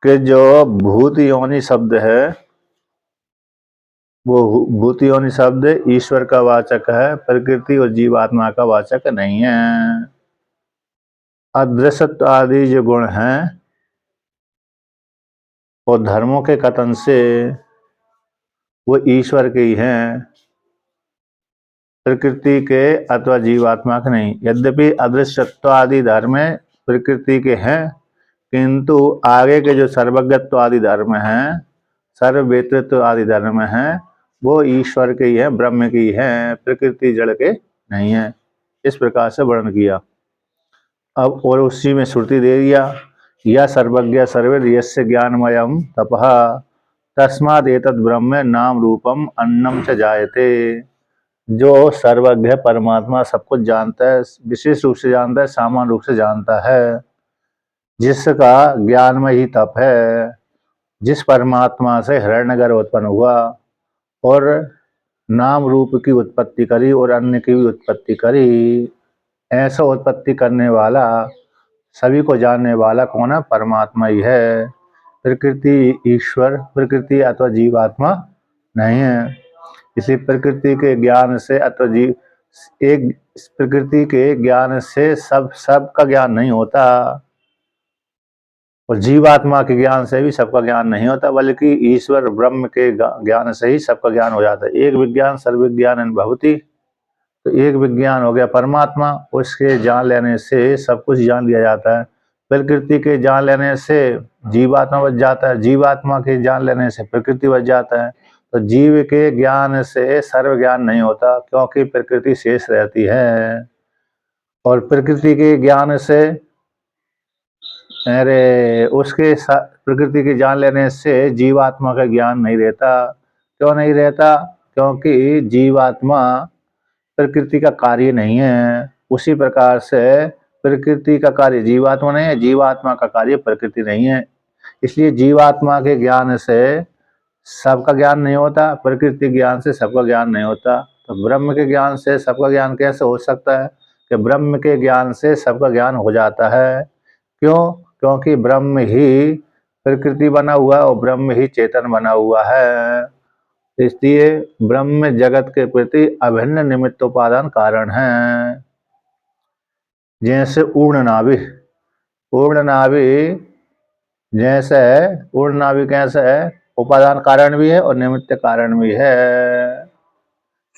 कि जो भूत योनि शब्द है वो भूत योनि शब्द ईश्वर का वाचक है, प्रकृति और जीवात्मा का वाचक नहीं है। अदृश्यत्व आदि जो गुण हैं और धर्मों के कथन से वो ईश्वर के ही हैं, प्रकृति के अथवा जीवात्मा के नहीं। यद्यपि अदृश्यत्व आदि धर्म प्रकृति के हैं, किंतु आगे के जो सर्वज्ञत्व आदि धर्म हैं, सर्ववेतृत्व आदि धर्म हैं, वो ईश्वर के ही हैं, ब्रह्म की ही हैं, प्रकृति जड़ के नहीं है। इस प्रकार से वर्णन किया। अब और उसी में श्रुति दे दिया, यह सर्वज्ञ सर्वेद यस्य ज्ञानमयम तपः तस्माद एतद् ब्रह्म नाम रूपम अन्नम च जायते। जो सर्वज्ञ परमात्मा सब कुछ जानता है, विशेष रूप से जानता है, सामान्य रूप से जानता है, जिसका ज्ञान में ही तप है, जिस परमात्मा से हिरण्यगर्भ उत्पन्न हुआ और नाम रूप की उत्पत्ति करी और अन्य की भी उत्पत्ति करी, ऐसा उत्पत्ति करने वाला, सभी को जानने वाला कौन है? परमात्मा ही है। प्रकृति ईश्वर, प्रकृति अथवा जीवात्मा नहीं है। इसी प्रकृति के ज्ञान से अथवा जीव, एक प्रकृति के ज्ञान से सब का ज्ञान नहीं होता और जीवात्मा के ज्ञान से भी सबका ज्ञान नहीं होता, बल्कि ईश्वर ब्रह्म के ज्ञान से ही सबका ज्ञान हो जाता है। एक विज्ञान सर्वविज्ञान भवति, तो एक विज्ञान हो गया परमात्मा, उसके जान लेने से सब कुछ जान लिया जाता है। प्रकृति के जान लेने से जीवात्मा बच जाता है, जीवात्मा के जान लेने से प्रकृति बच जाता है। तो जीव के ज्ञान से सर्व ज्ञान नहीं होता, क्योंकि प्रकृति शेष रहती है, और प्रकृति के ज्ञान से प्रकृति के जान लेने से जीवात्मा का ज्ञान नहीं रहता। क्यों नहीं रहता? क्योंकि जीवात्मा प्रकृति का कार्य नहीं है। उसी प्रकार से प्रकृति का कार्य जीवात्मा नहीं है, जीवात्मा का कार्य प्रकृति नहीं है। इसलिए जीवात्मा के ज्ञान से सबका ज्ञान नहीं होता, प्रकृति ज्ञान से सबका ज्ञान नहीं होता। तो ब्रह्म के ज्ञान से सबका ज्ञान कैसे हो सकता है? कि ब्रह्म के ज्ञान से सबका ज्ञान हो जाता है। क्यों? क्योंकि ब्रह्म ही प्रकृति बना हुआ है और ब्रह्म ही चेतन बना हुआ है। इसलिए ब्रह्म जगत के प्रति अभिन्न निमित्त उपादान कारण है। जैसे ऊर्ण नाभि, ऊर्ण नाभि जैसे ऊर्ण नाभि कैसे है? उपादान कारण भी है और निमित्त कारण भी है।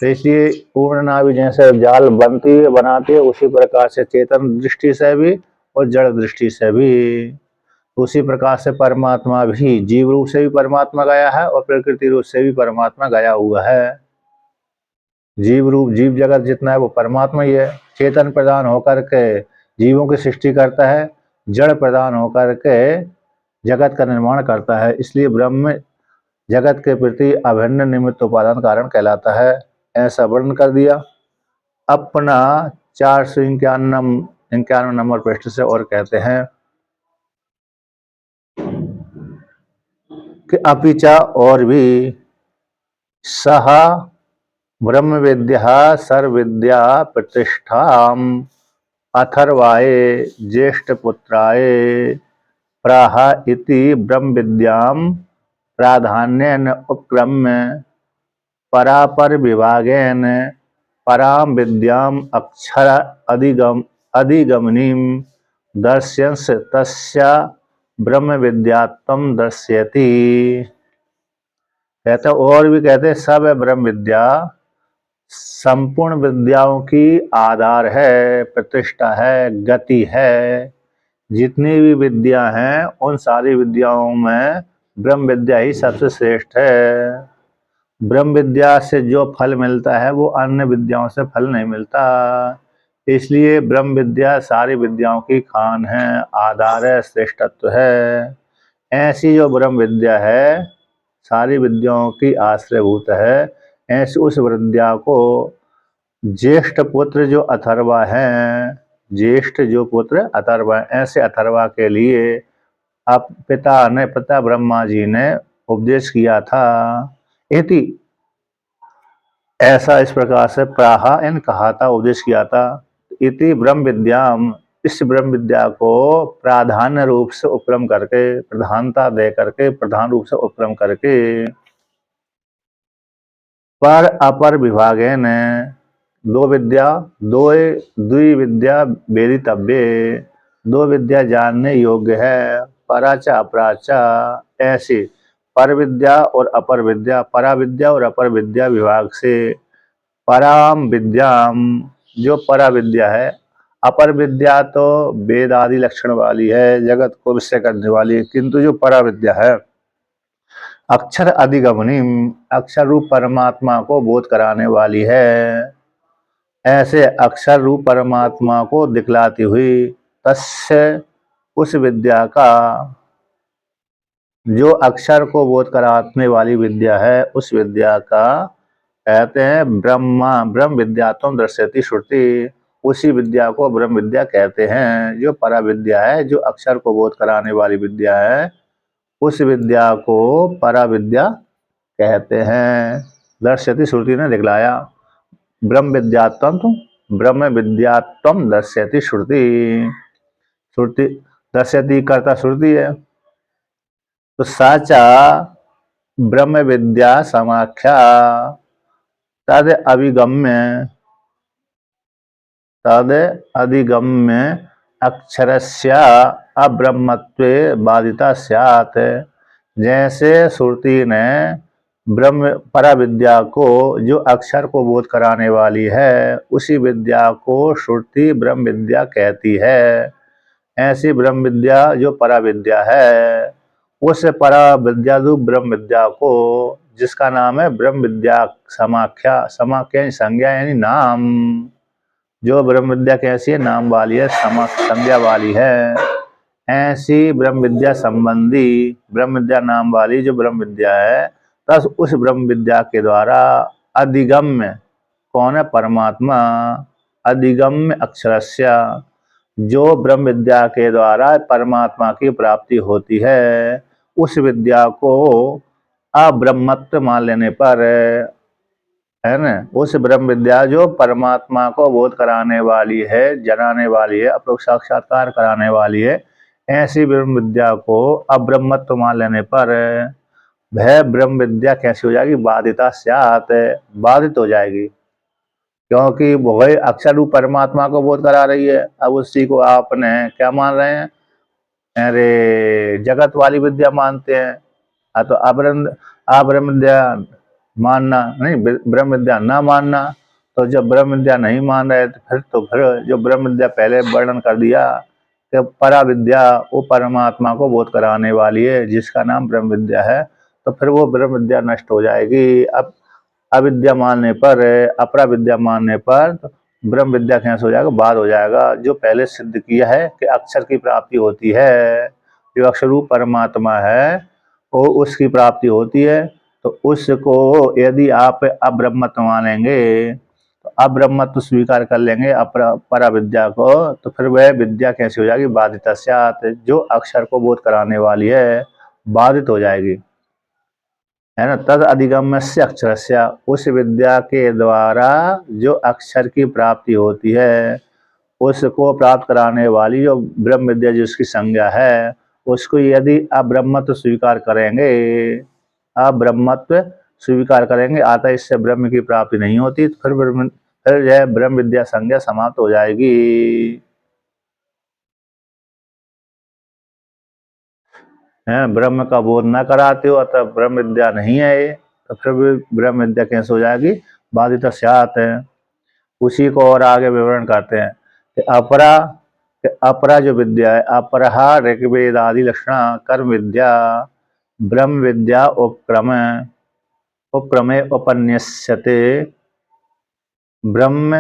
तो इसलिए ऊर्ण नाभि जैसे जाल बनती है बनाती है, उसी प्रकार से चेतन दृष्टि से भी और जड़ दृष्टि से भी, उसी प्रकार से परमात्मा भी जीव रूप से भी परमात्मा गया है और प्रकृति रूप से भी परमात्मा गया हुआ है। जीव रूप जीव जगत जितना है वो परमात्मा ही है। चेतन प्रदान होकर के जीवों की सृष्टि करता है, जड़ प्रदान होकर के जगत का निर्माण करता है। इसलिए ब्रह्म जगत के प्रति अभिन्न निमित्त उपादान कारण कहलाता है। ऐसा वर्णन कर दिया। अपना 491 नंबर पृष्ठ से और कहते हैं कि अपिचा और भी सह ब्रह्म विद्या सर्वविद्या प्रतिष्ठा अथर्वाय ज्येष्ठपुत्राय प्राह इति ब्रह्म विद्याम प्राधान्येन उपक्रम्य परापर विभागेन पराम विद्याम अक्षर अधिगमनीम दर्शयंस तस्य ब्रह्म विद्यात्म दर्शयति। कहते और भी कहते हैं सब ब्रह्म विद्या संपूर्ण विद्याओं की आधार है, प्रतिष्ठा है, गति है। जितनी भी विद्या हैं उन सारी विद्याओं में ब्रह्म विद्या ही सबसे श्रेष्ठ है। ब्रह्म विद्या से जो फल मिलता है वो अन्य विद्याओं से फल नहीं मिलता। इसलिए ब्रह्म विद्या सारी विद्याओं की खान है, आधार है, श्रेष्ठत्व है। ऐसी जो ब्रह्म विद्या है सारी विद्याओं की आश्रयभूत है। ऐसी उस विद्या को ज्येष्ठ पुत्र जो अथर्वा हैं, ज्येष्ठ जो पुत्र अथर्वा, ऐसे अथर्वा के लिए अब पिता ब्रह्मा जी ने उपदेश किया था। इति ऐसा इस प्रकार से प्राहा इन कहा था, उपदेश किया था। इति ब्रह्म विद्याम इस ब्रह्म विद्या को प्राधान्य रूप से उपक्रम करके, प्रधानता दे करके, प्रधान रूप से उपक्रम करके पर अपर विभागे ने दो विद्या, दो द्विविद्या वेदितव्य, दो विद्या जानने योग्य है। पराचा अपराचा, ऐसे पर विद्या और अपर विद्या, परा विद्या और अपर विद्या विभाग से पराम विद्याम, जो परा विद्या है, अपर विद्या तो वेद आदि लक्षण वाली है, जगत को विषय करने वाली है, किंतु जो परा विद्या है अक्षर अधिगमनी, अक्षर रूप परमात्मा को बोध कराने वाली है। ऐसे अक्षर रूप परमात्मा को दिखलाती हुई तस्य, उस विद्या का, जो अक्षर को बोध कराने वाली विद्या है, उस विद्या का कहते हैं ब्रह्म विद्यात्म दर्शयति श्रुति, उसी विद्या को ब्रह्म विद्या कहते हैं। जो परा विद्या है, जो अक्षर को बोध कराने वाली विद्या है, उस विद्या को परा विद्या कहते हैं। दर्शयति श्रुति ने दिखलाया, ब्रह्म विद्यात्म दर्शयति श्रुति, श्रुति दर्शयति करता श्रुति है। तो साचा ब्रह्म विद्या समाख्या तद अधिगम्य अक्षरस्य अब्रह्मत्वे बाधिता स्यात्। जैसे श्रुति ने ब्रह्म परा विद्या को, जो अक्षर को बोध कराने वाली है, उसी विद्या को श्रुति ब्रह्म विद्या कहती है। ऐसी ब्रह्म विद्या जो परा विद्या है, उस परा विद्या रूप ब्रह्म विद्या को, जिसका नाम है ब्रह्म विद्या समाख्या, समाख्या संज्ञा यानी नाम, जो ब्रह्म विद्या कैसी है, नाम वाली है, संज्ञा वाली है। ऐसी ब्रह्म विद्या संबंधी, ब्रह्म विद्या नाम वाली जो ब्रह्म विद्या है, तब उस ब्रह्म विद्या के द्वारा अधिगम्य, कौन है, परमात्मा, अधिगम्य अक्षरस्य, जो ब्रह्म विद्या के द्वारा परमात्मा की प्राप्ति होती है, उस विद्या को अब्रह्मत्व मान लेने पर, है ना, उस ब्रह्म विद्या जो परमात्मा को बोध कराने वाली है, जनाने वाली है, अपरोक्ष साक्षात्कार कराने वाली है, ऐसी ब्रह्म विद्या को अब्रह्मत्व मान लेने पर वह ब्रह्म विद्या कैसी हो जाएगी, बाधिता स्यात्, बाधित हो जाएगी, क्योंकि वह अक्षर रूप परमात्मा को बोध करा रही है। अब उसी को आपने क्या मान रहे हैं, अरे जगत वाली विद्या मानते हैं। तो अब्रह्म विद्या मानना नहीं, ब्रह्म विद्या ना मानना। तो जब ब्रह्म विद्या नहीं मान रहे तो फिर जो ब्रह्म विद्या पहले वर्णन कर दिया कि परा विद्या वो परमात्मा को बोध कराने वाली है, जिसका नाम ब्रह्म विद्या है, तो फिर वो ब्रह्म विद्या नष्ट हो जाएगी। अब अविद्या मानने पर, अपरा विद्या मानने पर तो ब्रह्म विद्या कैसे हो जाएगा, बाद हो जाएगा। जो पहले सिद्ध किया है कि अक्षर की प्राप्ति होती है, जो अक्षर रूप परमात्मा है वो उसकी प्राप्ति होती है, तो उसको यदि आप अब्रह्मत्व मानेंगे, तो अब्रह्मत्व स्वीकार कर लेंगे परा विद्या को, तो फिर वह विद्या कैसी हो जाएगी, बाधिता स्यात्, जो अक्षर को बोध कराने वाली है, बाधित हो जाएगी, है ना। तद अधिगम्य अक्षरस्य, उस विद्या के द्वारा जो अक्षर की प्राप्ति होती है, उसको प्राप्त कराने वाली जो ब्रह्म विद्या जिसकी संज्ञा है, उसको यदि अब्रह्मत्व स्वीकार करेंगे, अब्रह्मत्व स्वीकार करेंगे, आता इससे ब्रह्म की प्राप्ति नहीं होती, तो फिर यह ब्रह्म विद्या संज्ञा समाप्त हो जाएगी। ब्रह्म का बोध न कराते हो, अतः ब्रह्म विद्या नहीं है ये, तो फिर भी ब्रह्म विद्या कैसे हो जाएगी, बाधित स्यात् है। उसी को और आगे विवरण करते हैं कि अपरा जो विद्या है, अपरहा ऋग्वेद आदि लक्षण कर्म विद्या ब्रह्म विद्या उपक्रमे उपन्यस्यते ब्रह्म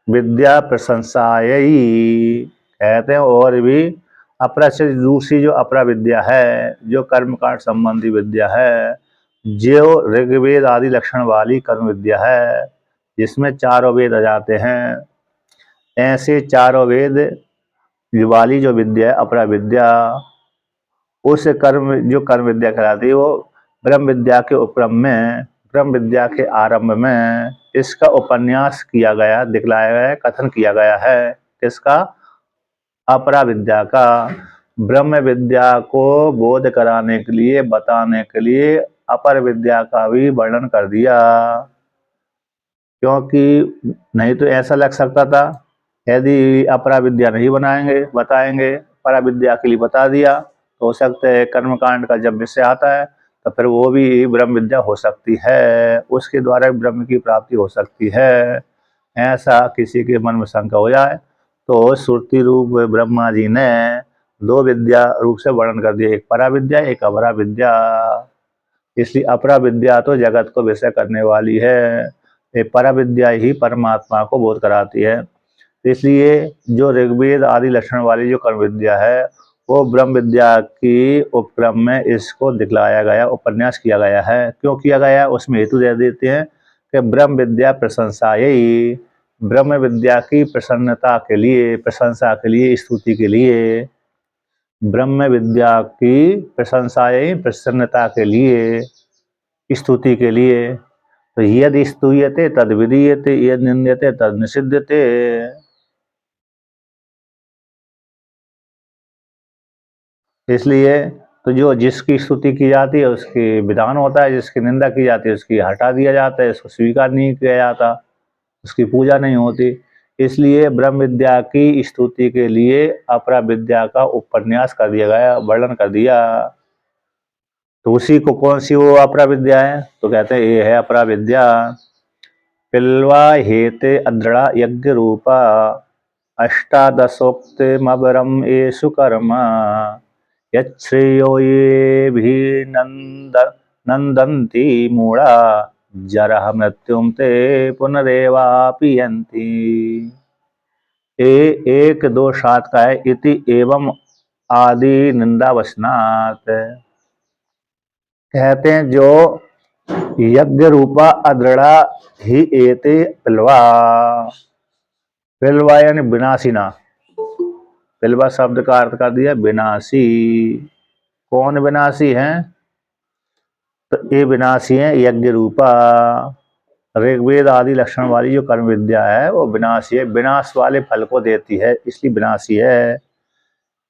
विद्या प्रशंसायै, कहते हैं। और भी अपरा से दूसरी जो अपरा विद्या है, जो कर्मकांड संबंधी विद्या है, जो ऋग्वेद आदि लक्षण वाली कर्म विद्या है, जिसमें चारों वेद आ जाते हैं, ऐसे चारों वेद वाली जो विद्या है अपरा विद्या, उस जो कर्म विद्या कहलाती है, वो ब्रह्म विद्या के उपक्रम में, ब्रह्म विद्या के आरंभ में इसका उपन्यास किया गया, दिखलाया गया है, कथन किया गया है। किसका, अपरा विद्या का, ब्रह्म विद्या को बोध कराने के लिए, बताने के लिए अपर विद्या का भी वर्णन कर दिया। क्योंकि नहीं तो ऐसा लग सकता था यदि अपरा विद्या नहीं बताएंगे, परा विद्या के लिए बता दिया, तो हो सकता है कर्मकांड का जब विषय आता है तो फिर वो भी ब्रह्म विद्या हो सकती है, उसके द्वारा ब्रह्म की प्राप्ति हो सकती है। ऐसा किसी के मन में शंका हो जाए तो श्रुति रूप ब्रह्मा जी ने दो विद्या रूप से वर्णन कर दिया, एक परा विद्या, एक अपरा विद्या। इसलिए अपरा विद्या तो जगत को विषय करने वाली है, ये परा विद्या ही परमात्मा को बोध कराती है। इसलिए जो ऋग्वेद आदि लक्षण वाली जो कर्म विद्या है वो ब्रह्म विद्या की उपक्रम में इसको दिखलाया गया, उपन्यास किया गया है। क्यों किया गया, उसमें हेतु दे देते हैं कि ब्रह्म विद्या प्रशंसा, यही ब्रह्म विद्या की प्रसन्नता के लिए, प्रशंसा के लिए, स्तुति के लिए, ब्रह्म विद्या की प्रशंसा, यही प्रसन्नता के लिए, स्तुति के लिए। तो यद स्तूयते तद विधीयते, यद निंद्यते तद निषिध्यते। इसलिए तो जो जिसकी स्तुति की जाती है उसकी विधान होता है, जिसकी निंदा की जाती है उसकी हटा दिया जाता है, इसको स्वीकार नहीं किया जाता, उसकी पूजा नहीं होती। इसलिए ब्रह्म विद्या की स्तुति के लिए अपरा विद्या का उपन्यास कर दिया गया, वर्णन कर दिया। तो उसी को कौन सी वो अपरा विद्या है, तो कहते हैं ये है अपरा विद्या। पिल्वा हेते अद्रड़ा यज्ञ रूपा अष्टादशोक्तिमवरम एषु कर्म यच्छ्रेयो ये भी नंदन्ति मूढ़ा जरह मृत्युम ते पुनरेवापियन्ति। एक दो सात का है, इति एवं आदि निंदा वचनात्। कहते हैं जो यज्ञ रूपा अदृढ़ा ही एते पिलवा, पिलवा यानी विनाशिना, पिलवा शब्द का अर्थ कर दिया विनाशी। कौन विनाशी है, तो ये विनाशी है यज्ञ रूपा, ऋग्वेद आदि लक्षण वाली जो कर्म विद्या है वो विनाशी है, विनाश वाले फल को देती है, इसलिए विनाशी है।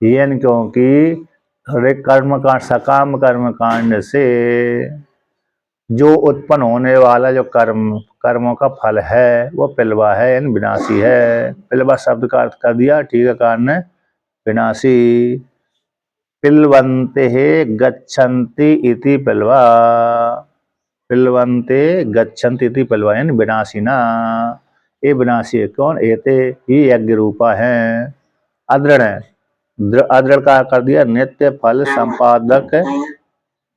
ये क्योंकि कर्म का सकाम कर्म कांड से जो उत्पन्न होने वाला जो कर्मों का फल है वो पिलवा है, यानी विनाशी है। पिलवा शब्द का अर्थ कर दिया टीकाकार ने विनाशी। पिलवन्ते गच्छन्ति इति पिलवा, पिलवन्ते गच्छन्ति इति पिलवा यानी विनाशिना, ये विनाशी है। कौन, एते ही यज्ञ रूपा है। अदृढ़ है, अदृढ़ का कर दिया नित्य फल संपादक,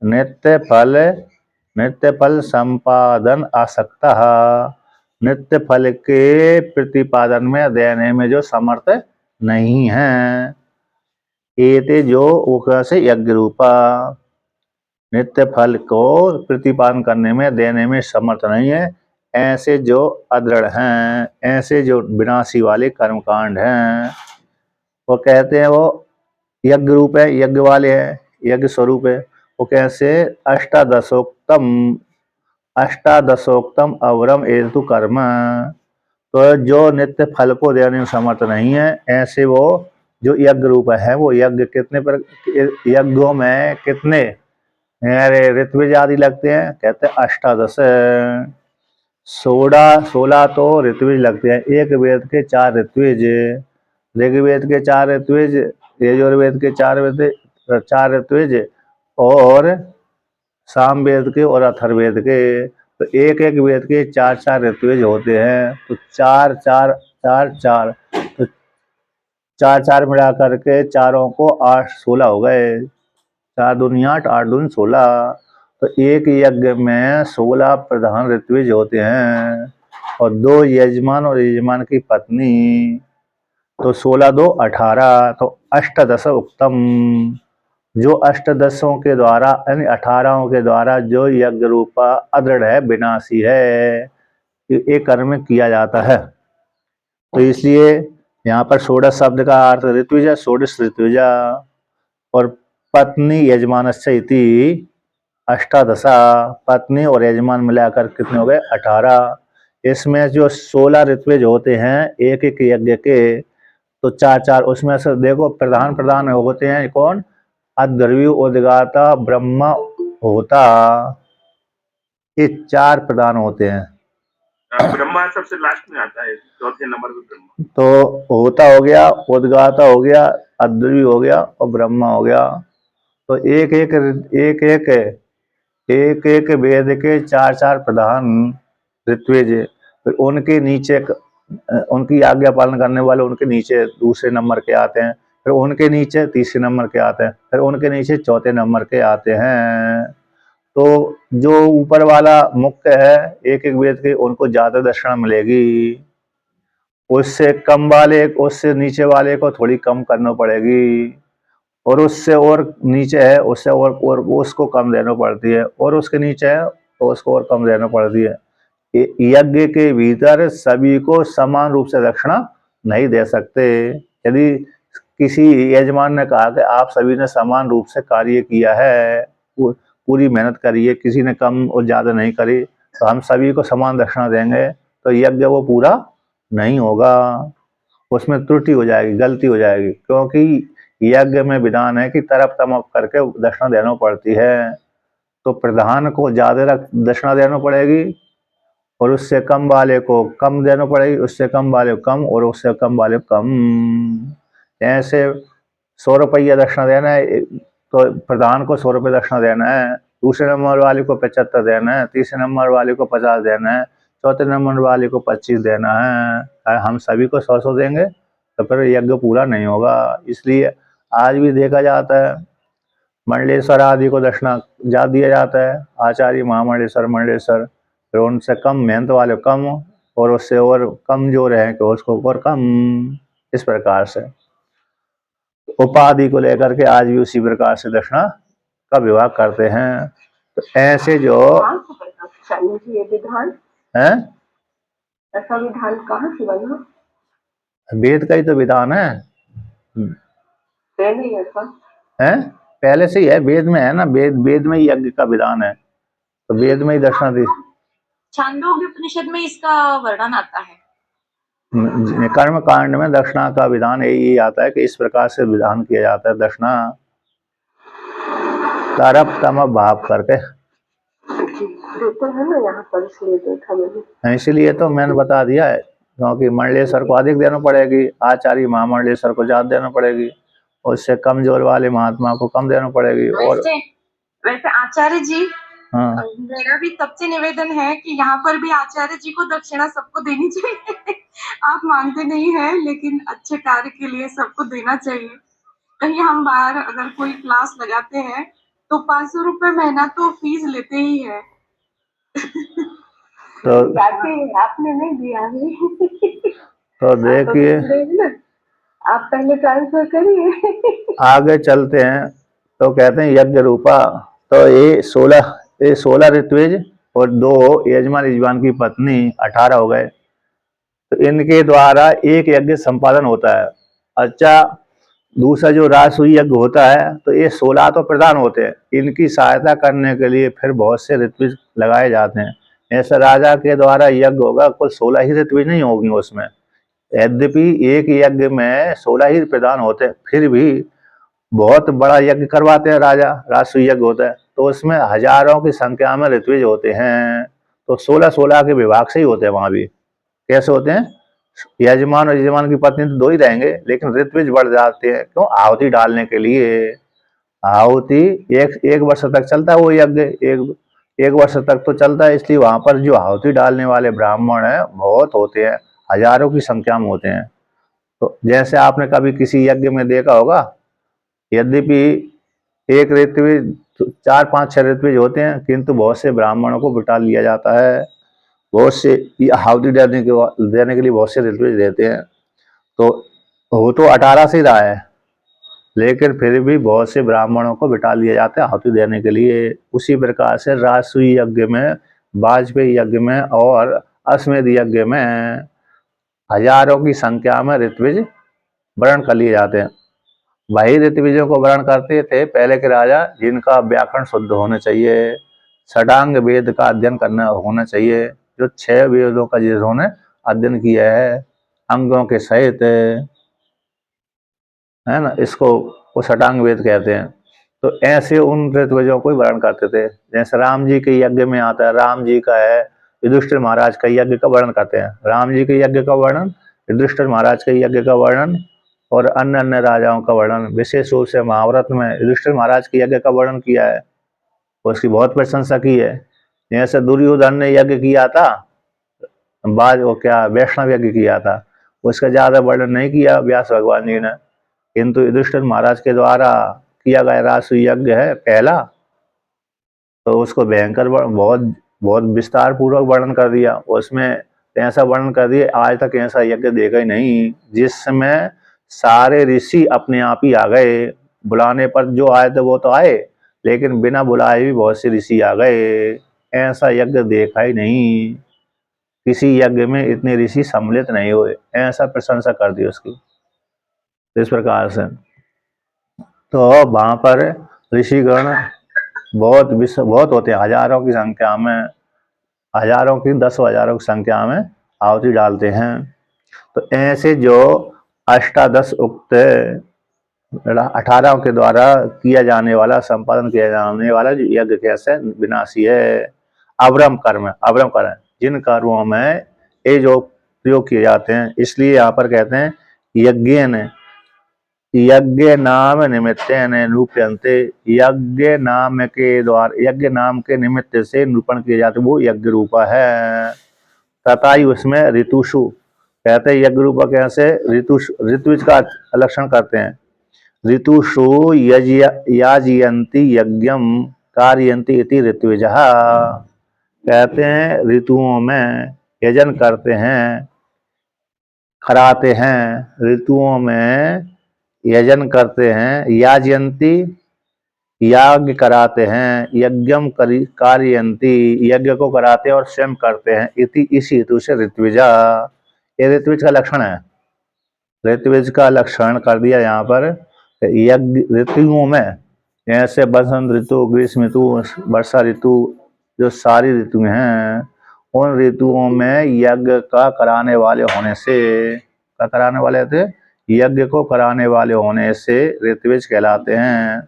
नित्य फल संपादन आसक्ता, नित्य फल के प्रतिपादन में देने में जो समर्थ नहीं है। एते जो वो से यज्ञ रूपा, नित्य फल को प्रतिपादन करने में देने में समर्थ नहीं है, ऐसे जो अदृढ़ हैं, ऐसे जो विनाशी वाले कर्मकांड हैं, वो कहते हैं वो यज्ञ रूप है, यज्ञ वाले हैं, यज्ञ स्वरूप है। वो कैसे, अष्टादशोक्तम अवरम एतु कर्म, तो जो नित्य फल को देने में समर्थ नहीं है, ऐसे वो जो यज्ञ रूप है, वो यज्ञ कितने पर, यज्ञों में कितने ऋत्विज आदि लगते हैं, कहते हैं अष्टादश, 16 तो ऋत्विज लगते हैं। एक वेद के 4 ऋत्विज, ऋग्वेद के 4 ऋत्विज, यजुर्वेद के 4 ऋत्विज और सामवेद के और अथर्ववेद के। तो एक एक वेद के 4 ऋत्विज होते हैं, तो 4 4 4 4, तो 4 4 मिला करके चारों को 8 16 हो गए, 4 दूनी 8, 8 दूनी 16। तो एक यज्ञ में 16 प्रधान ऋत्विज होते हैं और 2 यजमान और यजमान की पत्नी, तो 16 2 18, तो अष्टादश उत्तम, जो अष्टदशों के द्वारा यानी 18 के द्वारा जो यज्ञ रूपा अदृढ़ है, विनाशी है, एक कर्म किया जाता है। तो इसलिए यहाँ पर षोडश शब्द का अर्थ ऋत्विजा, षोडश ऋत्विजा, और पत्नी यजमान इति अष्टादशा, पत्नी और यजमान मिलाकर कितने हो गए 18। इसमें जो 16 ऋत्विज होते हैं एक एक यज्ञ के, तो चार चार उसमें से देखो प्रधान प्रधान होते हैं कौन, अद्रव्य, उद्गाता, ब्रह्म, होता, ये चार प्रधान होते हैं। ब्रह्मा सबसे लास्ट में आता है, चौथे नंबर पे ब्रह्मा। तो होता हो गया, उद्गाता हो गया, अद्रव्य हो गया और ब्रह्मा हो गया। तो एक एक एक एक एक एक वेद के चार चार प्रधान ऋत्विज, फिर उनके नीचे उनकी आज्ञा पालन करने वाले उनके नीचे दूसरे नंबर के आते हैं, फिर उनके नीचे तीसरे नंबर के आते हैं, फिर उनके नीचे चौथे नंबर के आते हैं। तो जो ऊपर वाला मुख्य है एक एक वेद के, उनको ज्यादा दक्षिणा मिलेगी, उससे कम वाले, उससे नीचे वाले को थोड़ी कम करना पड़ेगी, और उससे और नीचे है उससे और उसको कम देना पड़ती है, और उसके नीचे है तो उसको और कम देना पड़ती है। यज्ञ के भीतर सभी को समान रूप से दक्षिणा नहीं दे सकते। यदि किसी यजमान ने कहा कि आप सभी ने समान रूप से कार्य किया है, पूरी मेहनत करी है, किसी ने कम और ज्यादा नहीं करी, तो हम सभी को समान दक्षिणा देंगे, तो यज्ञ वो पूरा नहीं होगा, उसमें त्रुटि हो जाएगी, गलती हो जाएगी, क्योंकि यज्ञ में विधान है कि तरफ तमप करके दक्षिणा देना पड़ती है। तो प्रधान को ज्यादा दक्षिणा देना पड़ेगी, और उससे कम वाले को कम देना पड़ेगी, उससे कम वाले को कम, और उससे कम वाले को कम। ऐसे 100 रुपया दक्षिणा देना है तो प्रधान को 100 रुपये दक्षिणा देना है, दूसरे नंबर वाले को 75 देना है, तीसरे नंबर वाले को 50 देना है, चौथे नंबर वाले को 25 देना है। हम सभी को 100 देंगे तो फिर यज्ञ पूरा नहीं होगा। इसलिए आज भी देखा जाता है मंडलेश्वर आदि को दक्षिणा जा दिया जाता है, आचार्य महामंडलेश्वर मंडलेश्वर, फिर उनसे कम मेहनत वाले कम, और उससे और कम जो रहे कि उसको और कम। इस प्रकार से उपाधि को लेकर के आज भी उसी प्रकार से दक्षिणा का विभाग करते हैं। तो ऐसे जो ये विधान है, ऐसा विधान कहाँ से बना? वेद का ही तो विधान है, नहीं ऐसा है पहले से ही है, वेद में है ना, वेद में ही यज्ञ का विधान है, तो वेद में ही दक्षिणा दी। छांदोग्य उपनिषद में इसका वर्णन आता है, कर्म कांड में दक्षिणा का विधान यही आता है कि इस प्रकार से विधान किया जाता है, दक्षिणा तरप तम भाव करके। है ना यहाँ पर, इसलिए देखा मैंने, इसलिए तो मैंने बता दिया है, क्योंकि मंडलेश्वर को अधिक देना पड़ेगी, आचार्य महामंडलेश्वर को ज्यादा देना पड़ेगी, और उससे कमजोर वाले महात्मा को कम देना पड़ेगी। और वैसे आचार्य जी, हाँ, मेरा भी सबसे निवेदन है कि यहाँ पर भी आचार्य जी को दक्षिणा सबको देनी चाहिए। आप मांगते नहीं हैं, लेकिन अच्छे कार्य के लिए सबको देना चाहिए। कहीं हम बाहर अगर कोई क्लास लगाते हैं तो 500 रुपए महीना तो फीस लेते ही है। तो आपने नहीं दिया है। तो देखिए आप पहले ट्रांसफर करिए। आगे चलते हैं। तो कहते हैं यज्ञ रूपा, तो ये 16 ऋत्विज और 2 यजमान यजमान की पत्नी 18 हो गए, तो इनके द्वारा एक यज्ञ संपादन होता है। अच्छा, दूसरा जो राजसूय यज्ञ होता है, तो ये 16 तो प्रधान होते हैं, इनकी सहायता करने के लिए फिर बहुत से ऋत्विज लगाए जाते हैं। ऐसा राजा के द्वारा यज्ञ होगा, कुल 16 ही ऋत्विज नहीं होगी उसमें। यद्यपि एक यज्ञ में 16 ही प्रधान होते हैं, फिर भी बहुत बड़ा यज्ञ करवाते हैं राजा, राजसूय यज्ञ होता है, तो उसमें हजारों की संख्या में ऋत्विज होते हैं। तो 16-16 के विभाग से ही होते हैं वहां भी। कैसे होते हैं? यजमान और यजमान की पत्नी तो 2 ही रहेंगे, लेकिन ऋत्विज बढ़ जाते हैं, क्यों? आहुति डालने के लिए। आहुति एक वर्ष तक चलता है वो यज्ञ, एक वर्ष तक तो चलता है, इसलिए वहां पर जो आहुति डालने वाले ब्राह्मण है बहुत होते हैं, हजारों की संख्या में होते हैं। तो जैसे आपने कभी किसी यज्ञ में देखा होगा, यद्यपि एक ऋत्विज 4-5-6 ऋत्विज होते हैं, किंतु बहुत से ब्राह्मणों को बिठा लिया जाता है, बहुत से आहुति देने के लिए बहुत से ऋत्विज देते हैं। तो वो तो 18 से ही रहा है, लेकिन फिर भी बहुत से ब्राह्मणों को बिठा लिया जाता है आहुति देने के लिए। उसी प्रकार से राजसूय यज्ञ में, वाजपेयी यज्ञ में और अश्वमेध यज्ञ में हजारों की संख्या में ऋत्विज वर्ण कर लिए जाते हैं। वही ऋत्विजों को वर्ण करते थे पहले के राजा, जिनका व्याकरण शुद्ध होना चाहिए, षडांग वेद का अध्ययन करना होना चाहिए, जो 6 वेदों का जिन्होंने अध्ययन किया है अंगों के सहित। है ना, इसको वो षटांग वेद कहते हैं। तो ऐसे उन ऋत्विजों को वर्णन करते थे। जैसे राम जी के यज्ञ में आता है, राम जी का है, युधिष्ठिर महाराज का यज्ञ का वर्णन करते हैं। राम जी के यज्ञ का वर्णन, युधिष्ठिर महाराज के यज्ञ का वर्णन और अन्य अन्य राजाओं का वर्णन। विशेष रूप से महाभारत में युधिष्ठिर महाराज के यज्ञ का वर्णन किया है, उसकी बहुत प्रशंसा की है। जैसे दुर्योधन ने यज्ञ किया था, बाद वो क्या वैष्णव यज्ञ किया था, उसका ज्यादा वर्णन नहीं किया व्यास भगवान जी ने, किंतु युधिष्ठिर महाराज के द्वारा किया गया राष्ट्र यज्ञ है पहला, तो उसको भयंकर बहुत बहुत विस्तार पूर्वक वर्णन कर दिया। उसमें ऐसा वर्णन कर दिया, आज तक ऐसा यज्ञ देखा ही नहीं जिसमें सारे ऋषि अपने आप ही आ गए। बुलाने पर जो आए थे वो तो आए, लेकिन बिना बुलाए भी बहुत से ऋषि आ गए। ऐसा यज्ञ देखा ही नहीं, किसी यज्ञ में इतने ऋषि सम्मिलित नहीं हुए। ऐसा प्रशंसा कर दी उसकी। इस प्रकार से तो वहां पर ऋषिगण बहुत होते हैं, हजारों की संख्या में, हजारों की 10 हजारों की संख्या में आहुति डालते हैं। तो ऐसे जो अष्टादश उक्त 18 के द्वारा किया जाने वाला, संपादन किया जाने वाला जो यज्ञ कैसे विनाशी है, अवरम कर्म, जिन कर्मों में ये जो प्रयोग किए जाते हैं, इसलिए यहाँ पर कहते हैं यज्ञ ने, यज्ञ नाम निमित्तेन निरूप्यन्ते, यज्ञ नाम के द्वारा, यज्ञ नाम के निमित्त से निरूपण किए जाते वो यज्ञ रूपा है। तथा ही उसमें ऋतुषु कहते हैं, यज्ञ रूपा कैसे, ऋतुज का लक्षण करते हैं। ऋतुषु याजयन्ति यज्ञम कारयन्ति इति ऋत्विजः, कहते हैं ऋतुओं में यजन करते हैं, कराते हैं, ऋतुओं में यजन करते हैं, याजयंती याग कराते हैं, यज्ञम कारयंती यज्ञ को कराते हैं और स्वयं करते हैं, इति इसी हेतु से ऋत्विजा, ये ऋत्विज का लक्षण है। ऋत्विज का लक्षण कर दिया यहाँ पर। यज्ञ ऋतुओं में जैसे बसंत ऋतु, ग्रीष्म ऋतु, वर्षा ऋतु, जो सारी ऋतु हैं, उन ऋतुओं में यज्ञ का कराने वाले होने से, क्या कराने वाले थे, यज्ञ को कराने वाले होने से ऋत्विज कहलाते हैं।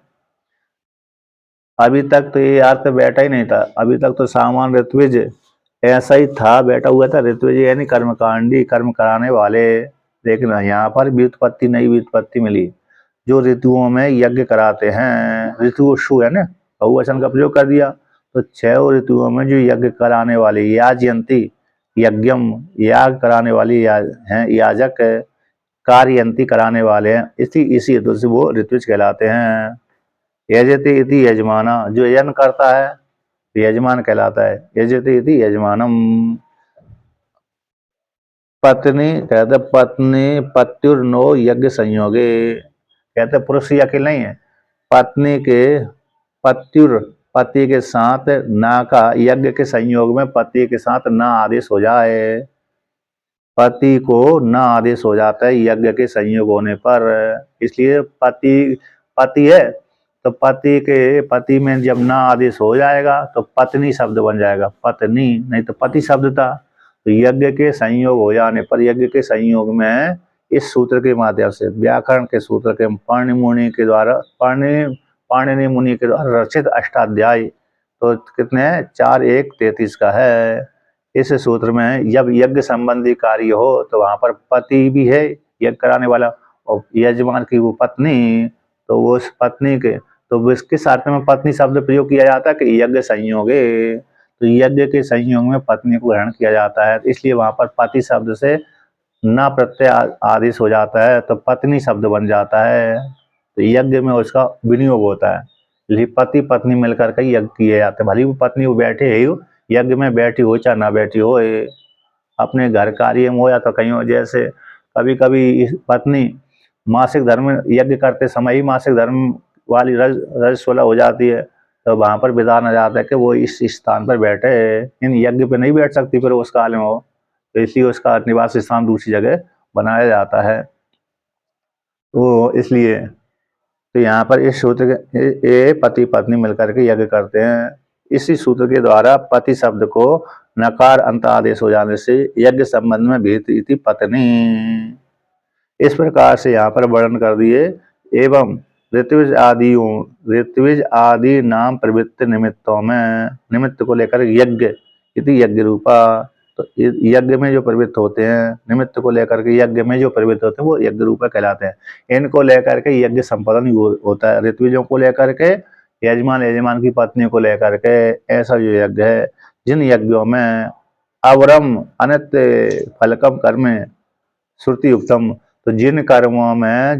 अभी तक तो ये अर्थ बैठा ही नहीं था, अभी तक तो सामान्य ऋत्विज ऐसा ही था, बैठा हुआ था ऋत्विज यानी कर्मकांडी, कर्म कराने वाले। लेकिन यहाँ पर व्युत्पत्ति, नई व्युत्पत्ति मिली, जो ऋतुओं में यज्ञ कराते हैं। ऋतुषु है ना, बहुवचन का प्रयोग कर दिया, तो 6 ऋतुओं में जो यज्ञ कराने वाले, याजयंती यज्ञम, याग कराने वाली हैं, याजक कार्यंती कराने वाले हैं, इसी हेतु से वो ऋत्विज कहलाते हैं। यजते इति यजमाना, जो यजन करता है यजमान कहलाता है। यजते इति यजमानम, पत्नी कहते पत्नी पत्युर्नो यज्ञ संयोगे, कहते पुरुष ही अकेले नहीं है, पत्नी के पत्युर, पति के साथ ना का, यज्ञ के संयोग में पति के साथ ना आदेश हो जाए, पति को न आदेश हो जाता है यज्ञ के संयोग होने पर। इसलिए पति है तो पति में जब न आदेश हो जाएगा तो पत्नी शब्द बन जाएगा, पत्नी, नहीं तो पति शब्द था। तो यज्ञ के संयोग हो जाने पर, यज्ञ के संयोग में इस सूत्र के माध्यम से, व्याकरण के सूत्र के, पाणिनि मुनि के द्वारा, पाणिनि मुनि के द्वारा रचित अष्टाध्यायी, तो कितने 4, 1, 33 का है। इस सूत्र में जब यज्ञ संबंधी कार्य हो तो वहां पर पति भी है यज्ञ कराने वाला, और यजमान की वो पत्नी, तो वो उस पत्नी के, तो किस अर्थ में पत्नी शब्द प्रयोग किया जाता है कि यज्ञ संयोगे, तो यज्ञ के संयोग में पत्नी को ग्रहण किया जाता है, इसलिए वहां पर पति शब्द से न प्रत्यय आदेश हो जाता है तो पत्नी शब्द बन जाता है। तो यज्ञ में उसका विनियोग होता है, इसलिए पति पत्नी मिलकर के यज्ञ किए जाते हैं। भले वो पत्नी वो बैठे ही यज्ञ में, बैठी हो चाहे ना बैठी हो, अपने घर कार्य में हो या तो कहीं हो। जैसे कभी कभी पत्नी मासिक धर्म यज्ञ करते समय ही मासिक धर्म वाली रजस्वला हो जाती है, तो वहां पर विधान आ जाता है कि वो इस स्थान पर बैठे, इन यज्ञ पे नहीं बैठ सकती फिर उस काल में हो, तो इसलिए उसका निवास स्थान दूसरी जगह बनाया जाता है। तो इसलिए तो यहाँ पर इस सूत्र के, ये पति पत्नी मिलकर के यज्ञ करते हैं। इसी सूत्र के द्वारा पति शब्द को नकार अंत आदेश हो जाने से यज्ञ संबंध में भीत इति पत्नी, इस प्रकार से यहाँ पर वर्णन कर दिए। एवं ऋत्विज आदि नाम प्रवृत्ति निमित्तों में, निमित्त को लेकर यज्ञ इति यज्ञ रूपा, तो यज्ञ में जो प्रवृत्त होते हैं, निमित्त को लेकर के यज्ञ में जो प्रवृत्त होते हैं वो यज्ञ रूपा कहलाते हैं। इनको लेकर के यज्ञ संपादन होता है। ऋत्विजों को लेकर के, यजमान की पत्नी को लेकर के, ऐसा जो यज्ञ है, जिन यज्ञों में अवरम अनित्य फलकम कर्म श्रुति युक्तम, तो जिन कर्मों में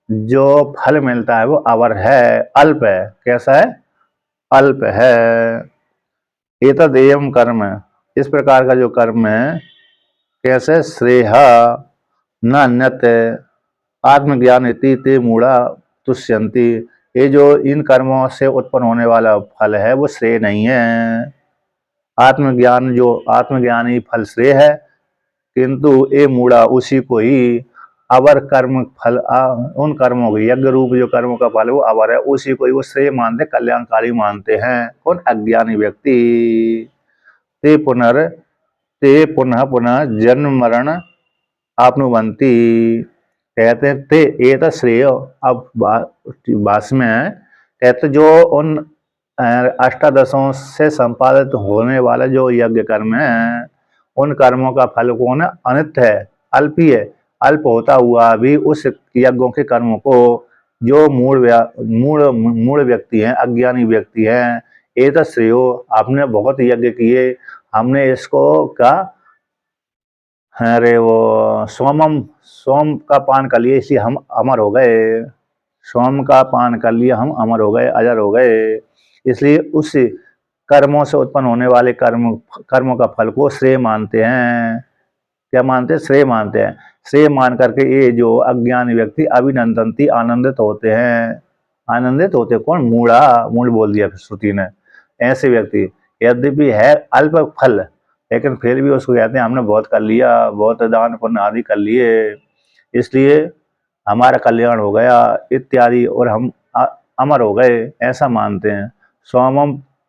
जो फल मिलता है वो अवर है, अल्प है। कैसा है? अल्प है। एतद एवं कर्म, इस प्रकार का जो कर्म है, कैसे? श्रेय न अन्यत आत्मज्ञान इति ते मूढ़ा तुष्यंती, ये जो इन कर्मों से उत्पन्न होने वाला फल है वो श्रेय नहीं है। आत्मज्ञानी फल श्रेय है, किंतु ये मूढ़ा उसी को ही अवर कर्म फल, उन कर्मों के यज्ञ रूप जो कर्मों का फल है वो अवर है, उसी को ही वो श्रेय मानते, कल्याणकारी मानते हैं। कौन? अज्ञानी व्यक्ति। ते पुनः पुनः जन्म मरण आपनुवंती, कहते हैं ते एत श्रेय। अब भाष्य में है, कहते जो उन अष्टादशों से संपादित होने वाला जो यज्ञ कर्म है, उन कर्मों का फल कौन है? अनित्य है, अल्प ही है। अल्प होता हुआ भी उस यज्ञों के कर्मों को जो मूढ़ व्यक्ति हैं, अज्ञानी व्यक्ति हैं, एत श्रेयो, आपने बहुत यज्ञ किए, हमने इसको का, अरे वो सोम का पान कर लिए इसलिए हम अमर हो गए, सोम का पान कर लिया हम अमर हो गए, अजर हो गए, इसलिए उस कर्मों से उत्पन्न होने वाले कर्मों का फल को श्रेय मानते हैं। क्या मानते हैं? श्रेय मानते हैं। श्रेय मान करके ये जो अज्ञानी व्यक्ति अभिनंदनती, आनंदित होते हैं। आनंदित होते कौन? मूढ़ बोल दिया श्रुति ने। ऐसे व्यक्ति यद्यपि है अल्प फल, लेकिन फिर भी उसको कहते हैं हमने बहुत कर लिया, बहुत दान पुण्य आदि कर लिए, इसलिए हमारा कल्याण हो गया इत्यादि, और हम अमर हो गए, ऐसा मानते हैं।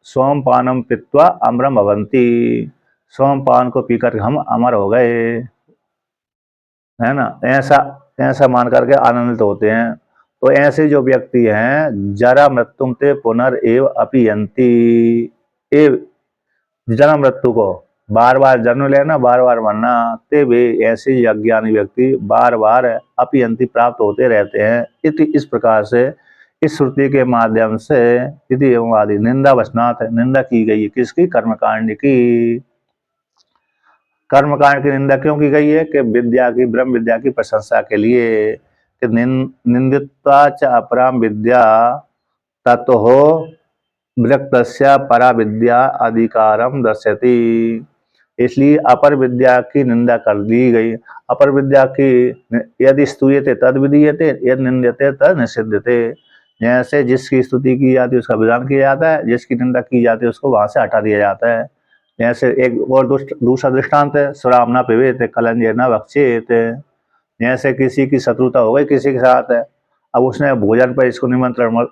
सोम पानम पित्वा अमरम भवंती, सोमपान को पीकर हम अमर हो गए, है ना, ऐसा मान करके आनंदित होते हैं। तो ऐसे जो व्यक्ति हैं, जरा मृत्युम ते पुनर्एव अपीयंती, जन्म मृत्यु को, बार बार जन्म लेना, बार बार मरना, ते वे ऐसे अज्ञानी व्यक्ति बार बार अपीयंती प्राप्त होते रहते हैं। इस प्रकार से इस श्रुति के माध्यम से यदि एवं आदि निंदा वचनात्, निंदा की गई है किसकी? कर्मकांड की। कर्मकांड की निंदा क्यों की गई है? कि विद्या की, ब्रह्म विद्या की प्रशंसा के लिए, कि निंदित्वा च अपराम विद्या ततो विरक्तस्य परा विद्या अधिकारम दर्शयति, इसलिए अपर विद्या की निंदा कर दी गई। अपर विद्या की यदि स्तूयते तद विधीयते, यदि निंद्यते तद निषिध्यते, जैसे जिसकी स्तुति की जाती है उसका विधान किया जाता है, जिसकी निंदा की जाती है उसको वहां से हटा दिया जाता है। जैसे एक और दूसरा दृष्टांत है, शराब न पिबेत कलंजय न बख्शेत, जैसे किसी की शत्रुता हो गई किसी के साथ है, अब उसने भोजन पर इसको निमंत्रण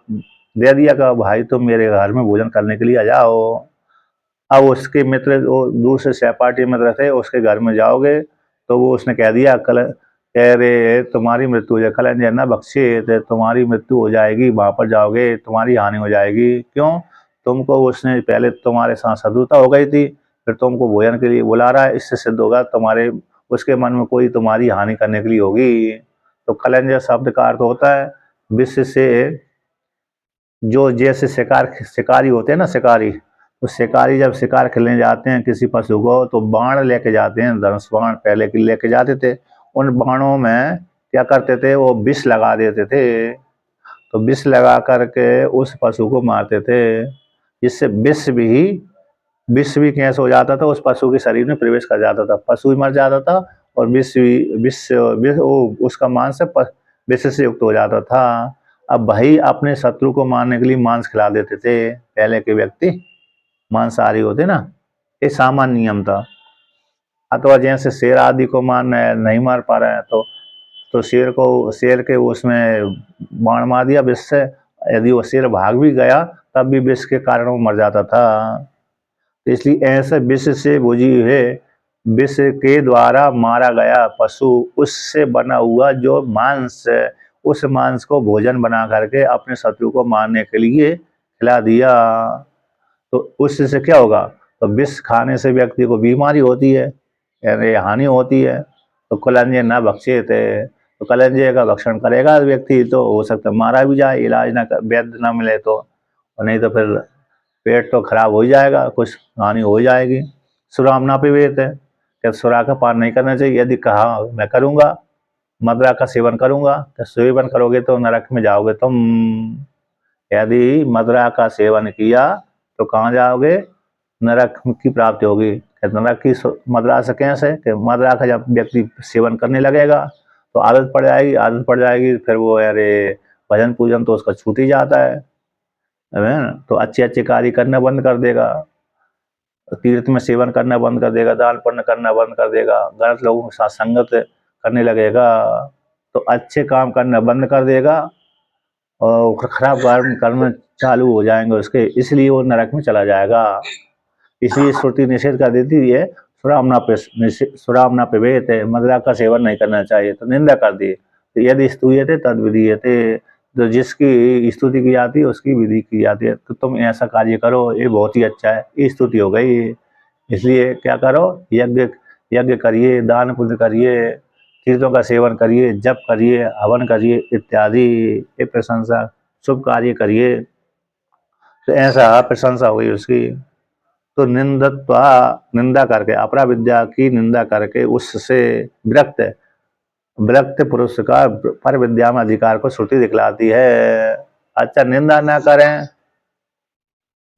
दे दिया कि भाई तुम मेरे घर में भोजन करने के लिए आ जाओ। अब उसके मित्र, वो दूसरे सहपाठी मित्र थे, उसके घर में जाओगे तो वो उसने कह दिया, कह रहे तुम्हारी मृत्यु हो जाए, कलंजय न बख्शेत, तुम्हारी मृत्यु हो जाएगी, वहां पर जाओगे तुम्हारी हानि हो जाएगी। क्यों? तुमको उसने पहले तुम्हारे साथ शत्रुता हो गई थी, फिर तुमको भोजन के लिए बुला रहा है, इससे सिद्ध होगा तुम्हारे, उसके मन में कोई तुम्हारी हानि करने के लिए होगी। तो कलंजय शब्द का अर्थ होता है विश्व से, जो जैसे शिकारी होते हैं ना, शिकारी, तो शिकारी जब शिकार खेलने जाते हैं किसी पशु को, तो बाण लेके जाते हैं, धनुष बाण पहले के लेके जाते थे, उन बाणों में क्या करते थे? वो विष लगा देते थे, तो विष लगा करके उस पशु को मारते थे, जिससे विष भी कैसे हो जाता था, उस पशु के शरीर में प्रवेश कर जाता था, पशु भी मर जाता था, और उसका मांस विष से युक्त हो जाता था। अब भाई अपने शत्रु को मारने के लिए मांस खिला देते थे पहले के व्यक्ति, मांसाहारी होते ना, ये सामान्य नियम था। अथवा जैसे शेर आदि को नहीं मार पा रहे हैं, तो शेर के उसमें बाण मार दिया विष से, यदि वो शेर भाग भी गया तब भी विष के कारण वो मर जाता था। इसलिए ऐसे विष से बुझी हुए विष के द्वारा मारा गया पशु, उससे बना हुआ जो मांस है, उस मांस को भोजन बना करके अपने शत्रु को मारने के लिए खिला दिया, तो उससे क्या होगा? तो विष खाने से व्यक्ति को बीमारी होती है, यानी हानि होती है। तो कलंजे न भक्षे थे, तो कलंजे का भक्षण करेगा व्यक्ति तो हो सकता है मारा भी जाए, इलाज ना वैद्य ना मिले तो, और नहीं तो फिर पेट तो खराब हो ही जाएगा, कुछ हानि हो जाएगी। सुराम ना पिबेत है, क्या सुरा का पान नहीं करना चाहिए? यदि कहा मैं करूँगा, मदिरा का सेवन करूँगा, तो सेवन करोगे तो नरक में जाओगे तुम। यदि मदिरा का सेवन किया तो कहाँ जाओगे? नरक की प्राप्ति होगी। नरक की मदिरा से कैसे? कि मदिरा का जब व्यक्ति सेवन करने लगेगा तो आदत पड़ जाएगी, आदत पड़ जाएगी, फिर वो अरे भजन पूजन तो उसका छूट ही जाता है ना? तो अच्छे अच्छे कार्य करना बंद कर देगा, तीर्थ में सेवन करना बंद कर देगा, दान पुण्य करना बंद कर देगा, गलत लोगों के साथ संगत करने लगेगा, तो अच्छे काम करना बंद कर देगा और खराब कर्म करना चालू हो जाएंगे उसके, इसलिए वो नरक में चला जाएगा। इसलिए श्रुति निषेध कर देती है, सुराम ना पिबेत, मदिरा का सेवन नहीं करना चाहिए, तो निंदा कर दी। तो यदि स्तूयते तद विधीयते, तो जिसकी स्तुति की जाती है उसकी विधि की जाती है, तो तुम ऐसा कार्य करो, ये बहुत ही अच्छा है, ये स्तुति हो गई। इसलिए क्या करो? यज्ञ यज्ञ करिए, दान पुण्य करिए, तीर्थों का सेवन करिए, जप करिए, हवन करिए इत्यादि, ये प्रशंसा शुभ कार्य करिए, तो ऐसा प्रशंसा हुई उसकी। तो निंदत्वा, निंदा करके, अपरा विद्या की निंदा करके उससे विरक्त विरक्त पुरुष का पर विद्या में अधिकार को श्रुति दिखलाती है। अच्छा, निंदा ना करें,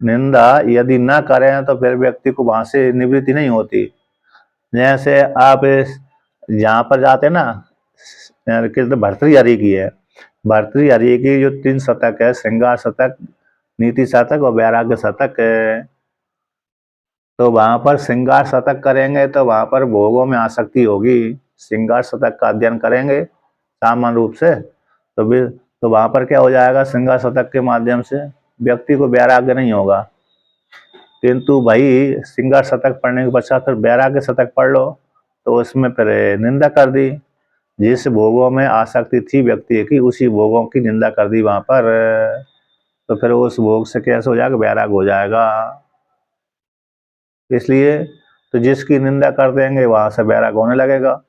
निंदा यदि ना करें तो फिर व्यक्ति को वहां से निवृत्ति नहीं होती। जैसे आप यहाँ पर जाते ना, भर्तृहरि की है, भर्तृहरि की जो 3 शतक है, श्रृंगार शतक, नीति शतक और वैराग्य शतक है, तो वहां पर श्रृंगार शतक करेंगे तो वहां पर भोगों में आसक्ति होगी। श्रृंगार शतक का अध्ययन करेंगे सामान्य रूप से, तो वहां पर क्या हो जाएगा? श्रृंगार शतक के माध्यम से व्यक्ति को वैराग्य नहीं होगा। किंतु भाई श्रृंगार शतक पढ़ने के पश्चात फिर वैराग्य शतक पढ़ लो, तो उसमें फिर निंदा कर दी, जिस भोगों में आसक्ति थी व्यक्ति की, उसी भोगों की निंदा कर दी वहां पर, तो फिर उस भोग से कैसे हो जाएगा? वैराग्य हो जाएगा। इसलिए तो जिसकी निंदा कर देंगे वहां से वैराग्य होने लगेगा,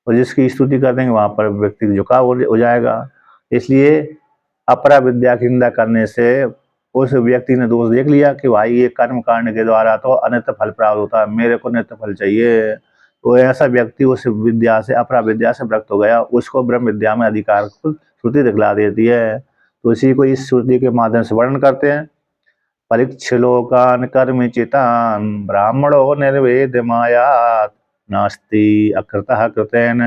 और जिसकी स्तुति कर देंगे वहां पर व्यक्ति झुकाव हो जाएगा। इसलिए अपरा विद्या की निंदा करने से उस व्यक्ति ने दोष देख लिया कि भाई ये कर्म करने के द्वारा तो अनित्य फल प्राप्त होता है, मेरे को नित्य फल चाहिए, तो ऐसा व्यक्ति उस विद्या से, अपरा विद्या से भ्रष्ट हो गया, उसको ब्रह्म विद्या में अधिकार को श्रुति दिखला देती है। तो इसी को इस श्रुति के माध्यम से वर्णन करते हैं। परीक्षलोकान् कर्मचितान् ब्राह्मणो निर्वेद मायात् नास्ति अकृतः कृतेन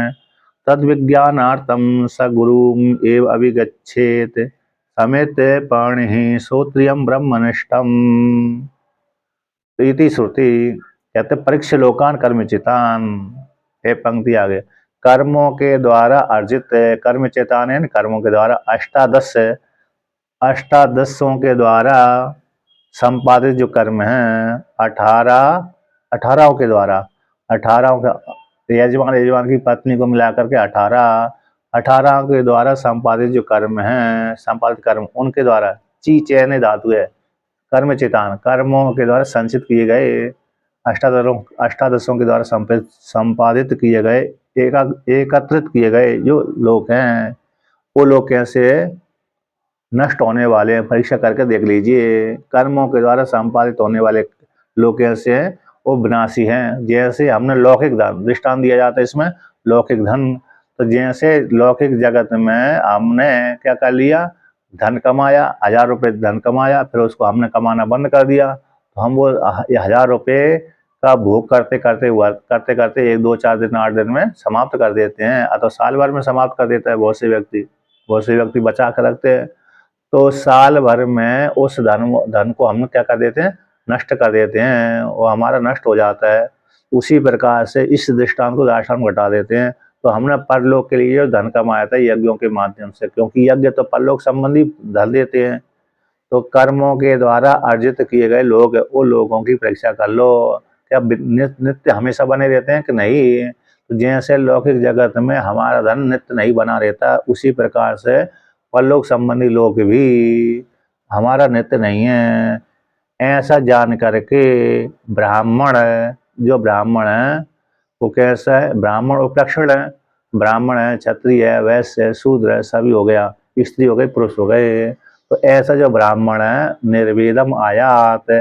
तद्विज्ञानार्थं स गुरुम् एव अभिगच्छेत् समेत पाणिः श्रोत्रियं ब्रह्मनिष्ठम्। इति श्रुति। कहते परीक्ष लोकान कर्मचितान, ये पंक्ति आगे, कर्मों के द्वारा अर्जित, कर्मचितान यानी कर्मों के द्वारा, अष्टादशों के द्वारा संपादित जो कर्म हैं, 18 के द्वारा, 18 का यजमान की पत्नी को मिलाकर के 18 के द्वारा संपादित जो कर्म हैं, संपादित कर्म, उनके द्वारा, ची चैन धातु है, कर्म चितान, कर्मों के द्वारा संचित किए गए, अष्टादशों के द्वारा संपादित किए गए, एकत्रित किए गए जो लोग हैं, वो लोग कैसे नष्ट होने वाले हैं? परीक्षा करके देख लीजिए। कर्मों के द्वारा संपादित होने वाले लोग कैसे हैं? वो विनाशी हैं। जैसे हमने लौकिक धन, दृष्टांत दिया जाता है इसमें, लौकिक धन, तो जैसे लौकिक जगत में हमने क्या कर लिया? धन कमाया, 1000 रुपये धन कमाया, फिर उसको हमने कमाना बंद कर दिया, तो हम वो 1000 रुपये का भोग करते करते 1 2 4 दिन 8 दिन में समाप्त कर देते हैं, अथवा साल भर में समाप्त कर देता है बहुत से व्यक्ति बचा कर रखते हैं। तो साल भर में उस धन को हम क्या कर देते हैं? नष्ट कर देते हैं, वो हमारा नष्ट हो जाता है। उसी प्रकार से इस दृष्टांत को दार्शनिक घटा देते हैं। तो हमने परलोक के लिए धन कमाया था यज्ञों के माध्यम से, क्योंकि यज्ञ तो परलोक संबंधी धन देते हैं। तो कर्मों के द्वारा अर्जित किए गए लोग, वो लोगों की परीक्षा कर लो, क्या नित्य हमेशा बने रहते हैं कि नहीं। तो जैसे लौकिक जगत में हमारा धन नित्य नहीं बना रहता, उसी प्रकार से परलोक संबंधी लोग भी हमारा नित्य नहीं है। ऐसा जान करके ब्राह्मण, जो ब्राह्मण है वो कैसा है, ब्राह्मण उपलक्षण है। ब्राह्मण है, क्षत्रिय है, वैश्य है, शूद्र है, सभी हो गया, स्त्री हो गई, पुरुष हो गए। तो ऐसा जो ब्राह्मण है निर्वेदम आयात,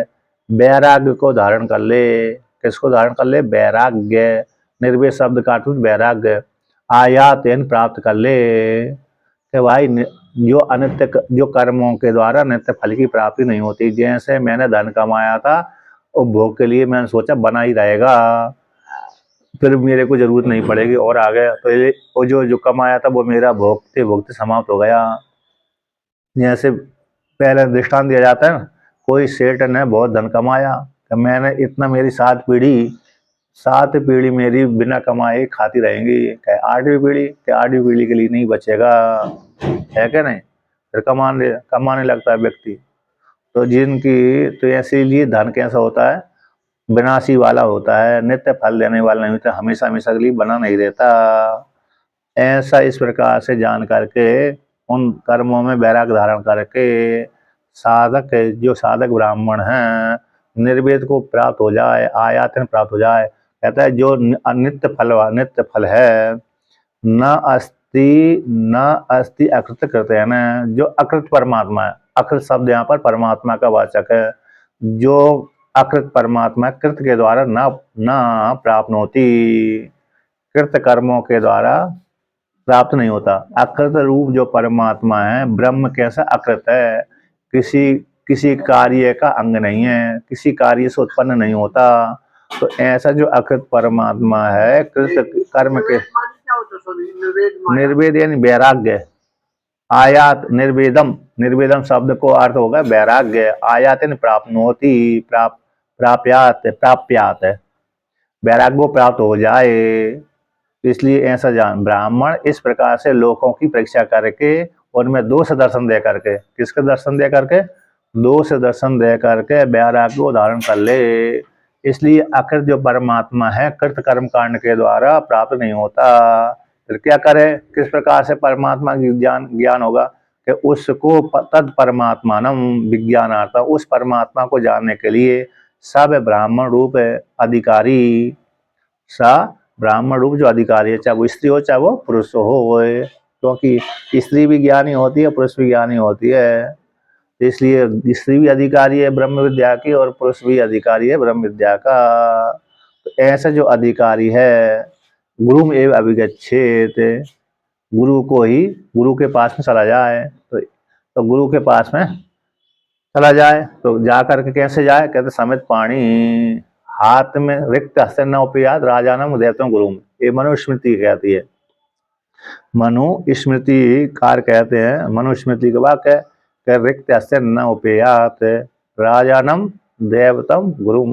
वैराग्य को धारण कर ले। किसको धारण कर ले, वैराग्य। निर्वेद शब्द का अर्थ वैराग्य। आयात प्राप्त कर ले कि भाई जो अनित्य जो कर्मों के द्वारा नित्य फल की प्राप्ति नहीं होती। जैसे मैंने धन कमाया था और भोग के लिए मैंने सोचा बना ही रहेगा, फिर मेरे को जरूरत नहीं पड़ेगी और आ गया, तो ये वो जो कमाया था वो मेरा भोगते भोगते समाप्त हो गया। जैसे पहले दृष्टांत दिया जाता है ना, कोई सेठ ने बहुत धन कमाया, तो मैंने इतना, मेरी 7 पीढ़ी मेरी बिना कमाए खाती रहेंगी, क्या 8वीं पीढ़ी के लिए नहीं बचेगा, है क्या नहीं। फिर कमाने लगता है व्यक्ति। तो तो इसीलिए धन कैसा होता है, विनाशी वाला होता है, नित्य फल देने वाला नहीं होता, हमेशा हमेशा के लिए बना नहीं रहता। ऐसा इस प्रकार से जान करके उन कर्मों में वैराग धारण करके साधक, जो साधक ब्राह्मण हैं, निर्वेद को प्राप्त हो जाए, आयातन प्राप्त हो जाए। कहता है जो नित्य फल है, न अस्ति अकृत कृत है ना, जो अकृत परमात्मा है। अकृत शब्द यहाँ पर परमात्मा का वाचक है। जो अकृत परमात्मा कृत के द्वारा न प्राप्त होती, कृत कर्मों के द्वारा प्राप्त नहीं होता। अकृत रूप जो परमात्मा है, ब्रह्म कैसा अकृत है, किसी कार्य का अंग नहीं है, किसी कार्य से उत्पन्न नहीं होता। तो ऐसा जो अकृत परमात्मा है, कृत कर्म के, निर्वेद यानी वैराग्य। आयात निर्वेदम शब्द को अर्थ होगा वैराग्य। आयात यानी प्राप्त होती, प्राप्यात है, वैराग्य को प्राप्त हो जाए। इसलिए ऐसा जान ब्राह्मण इस प्रकार से लोगों की परीक्षा करके उनमें दोष दर्शन दे करके, किसके दर्शन दे करके, दोष दर्शन दे करके वैराग्य को धारण कर ले। इसलिए अकृत जो परमात्मा है कृत कर्म कांड के द्वारा प्राप्त नहीं होता। फिर क्या करे, किस प्रकार से परमात्मा की ज्ञान होगा कि उसको तद परमात्मानम विज्ञानार्थ, उस परमात्मा को जानने के लिए सब ब्राह्मण रूप अधिकारी, सा ब्राह्मण रूप जो अधिकारी है, चाहे वो स्त्री हो चाहे वो पुरुष हो, क्योंकि स्त्री भी ज्ञानी होती है, पुरुष भी ज्ञानी होती है। इसलिए स्त्री भी अधिकारी है ब्रह्म विद्या की और पुरुष भी अधिकारी है ब्रह्म विद्या का। तो ऐसा जो अधिकारी है, गुरु एवं अभिगच्छेत, गुरु के पास में चला जाए। तो गुरु के पास में चला जाए, तो जा करके कैसे जाए, कहते समित पाणी, हाथ में रिक्त हस्त न उपयात राजानम देवतम गुरु। ये मनुस्मृति कहती है, मनुस्मृति कार कहते हैं, मनुस्मृति के वाक्य रिक्त हस्त न उपयात राजानम देवतम गुरु।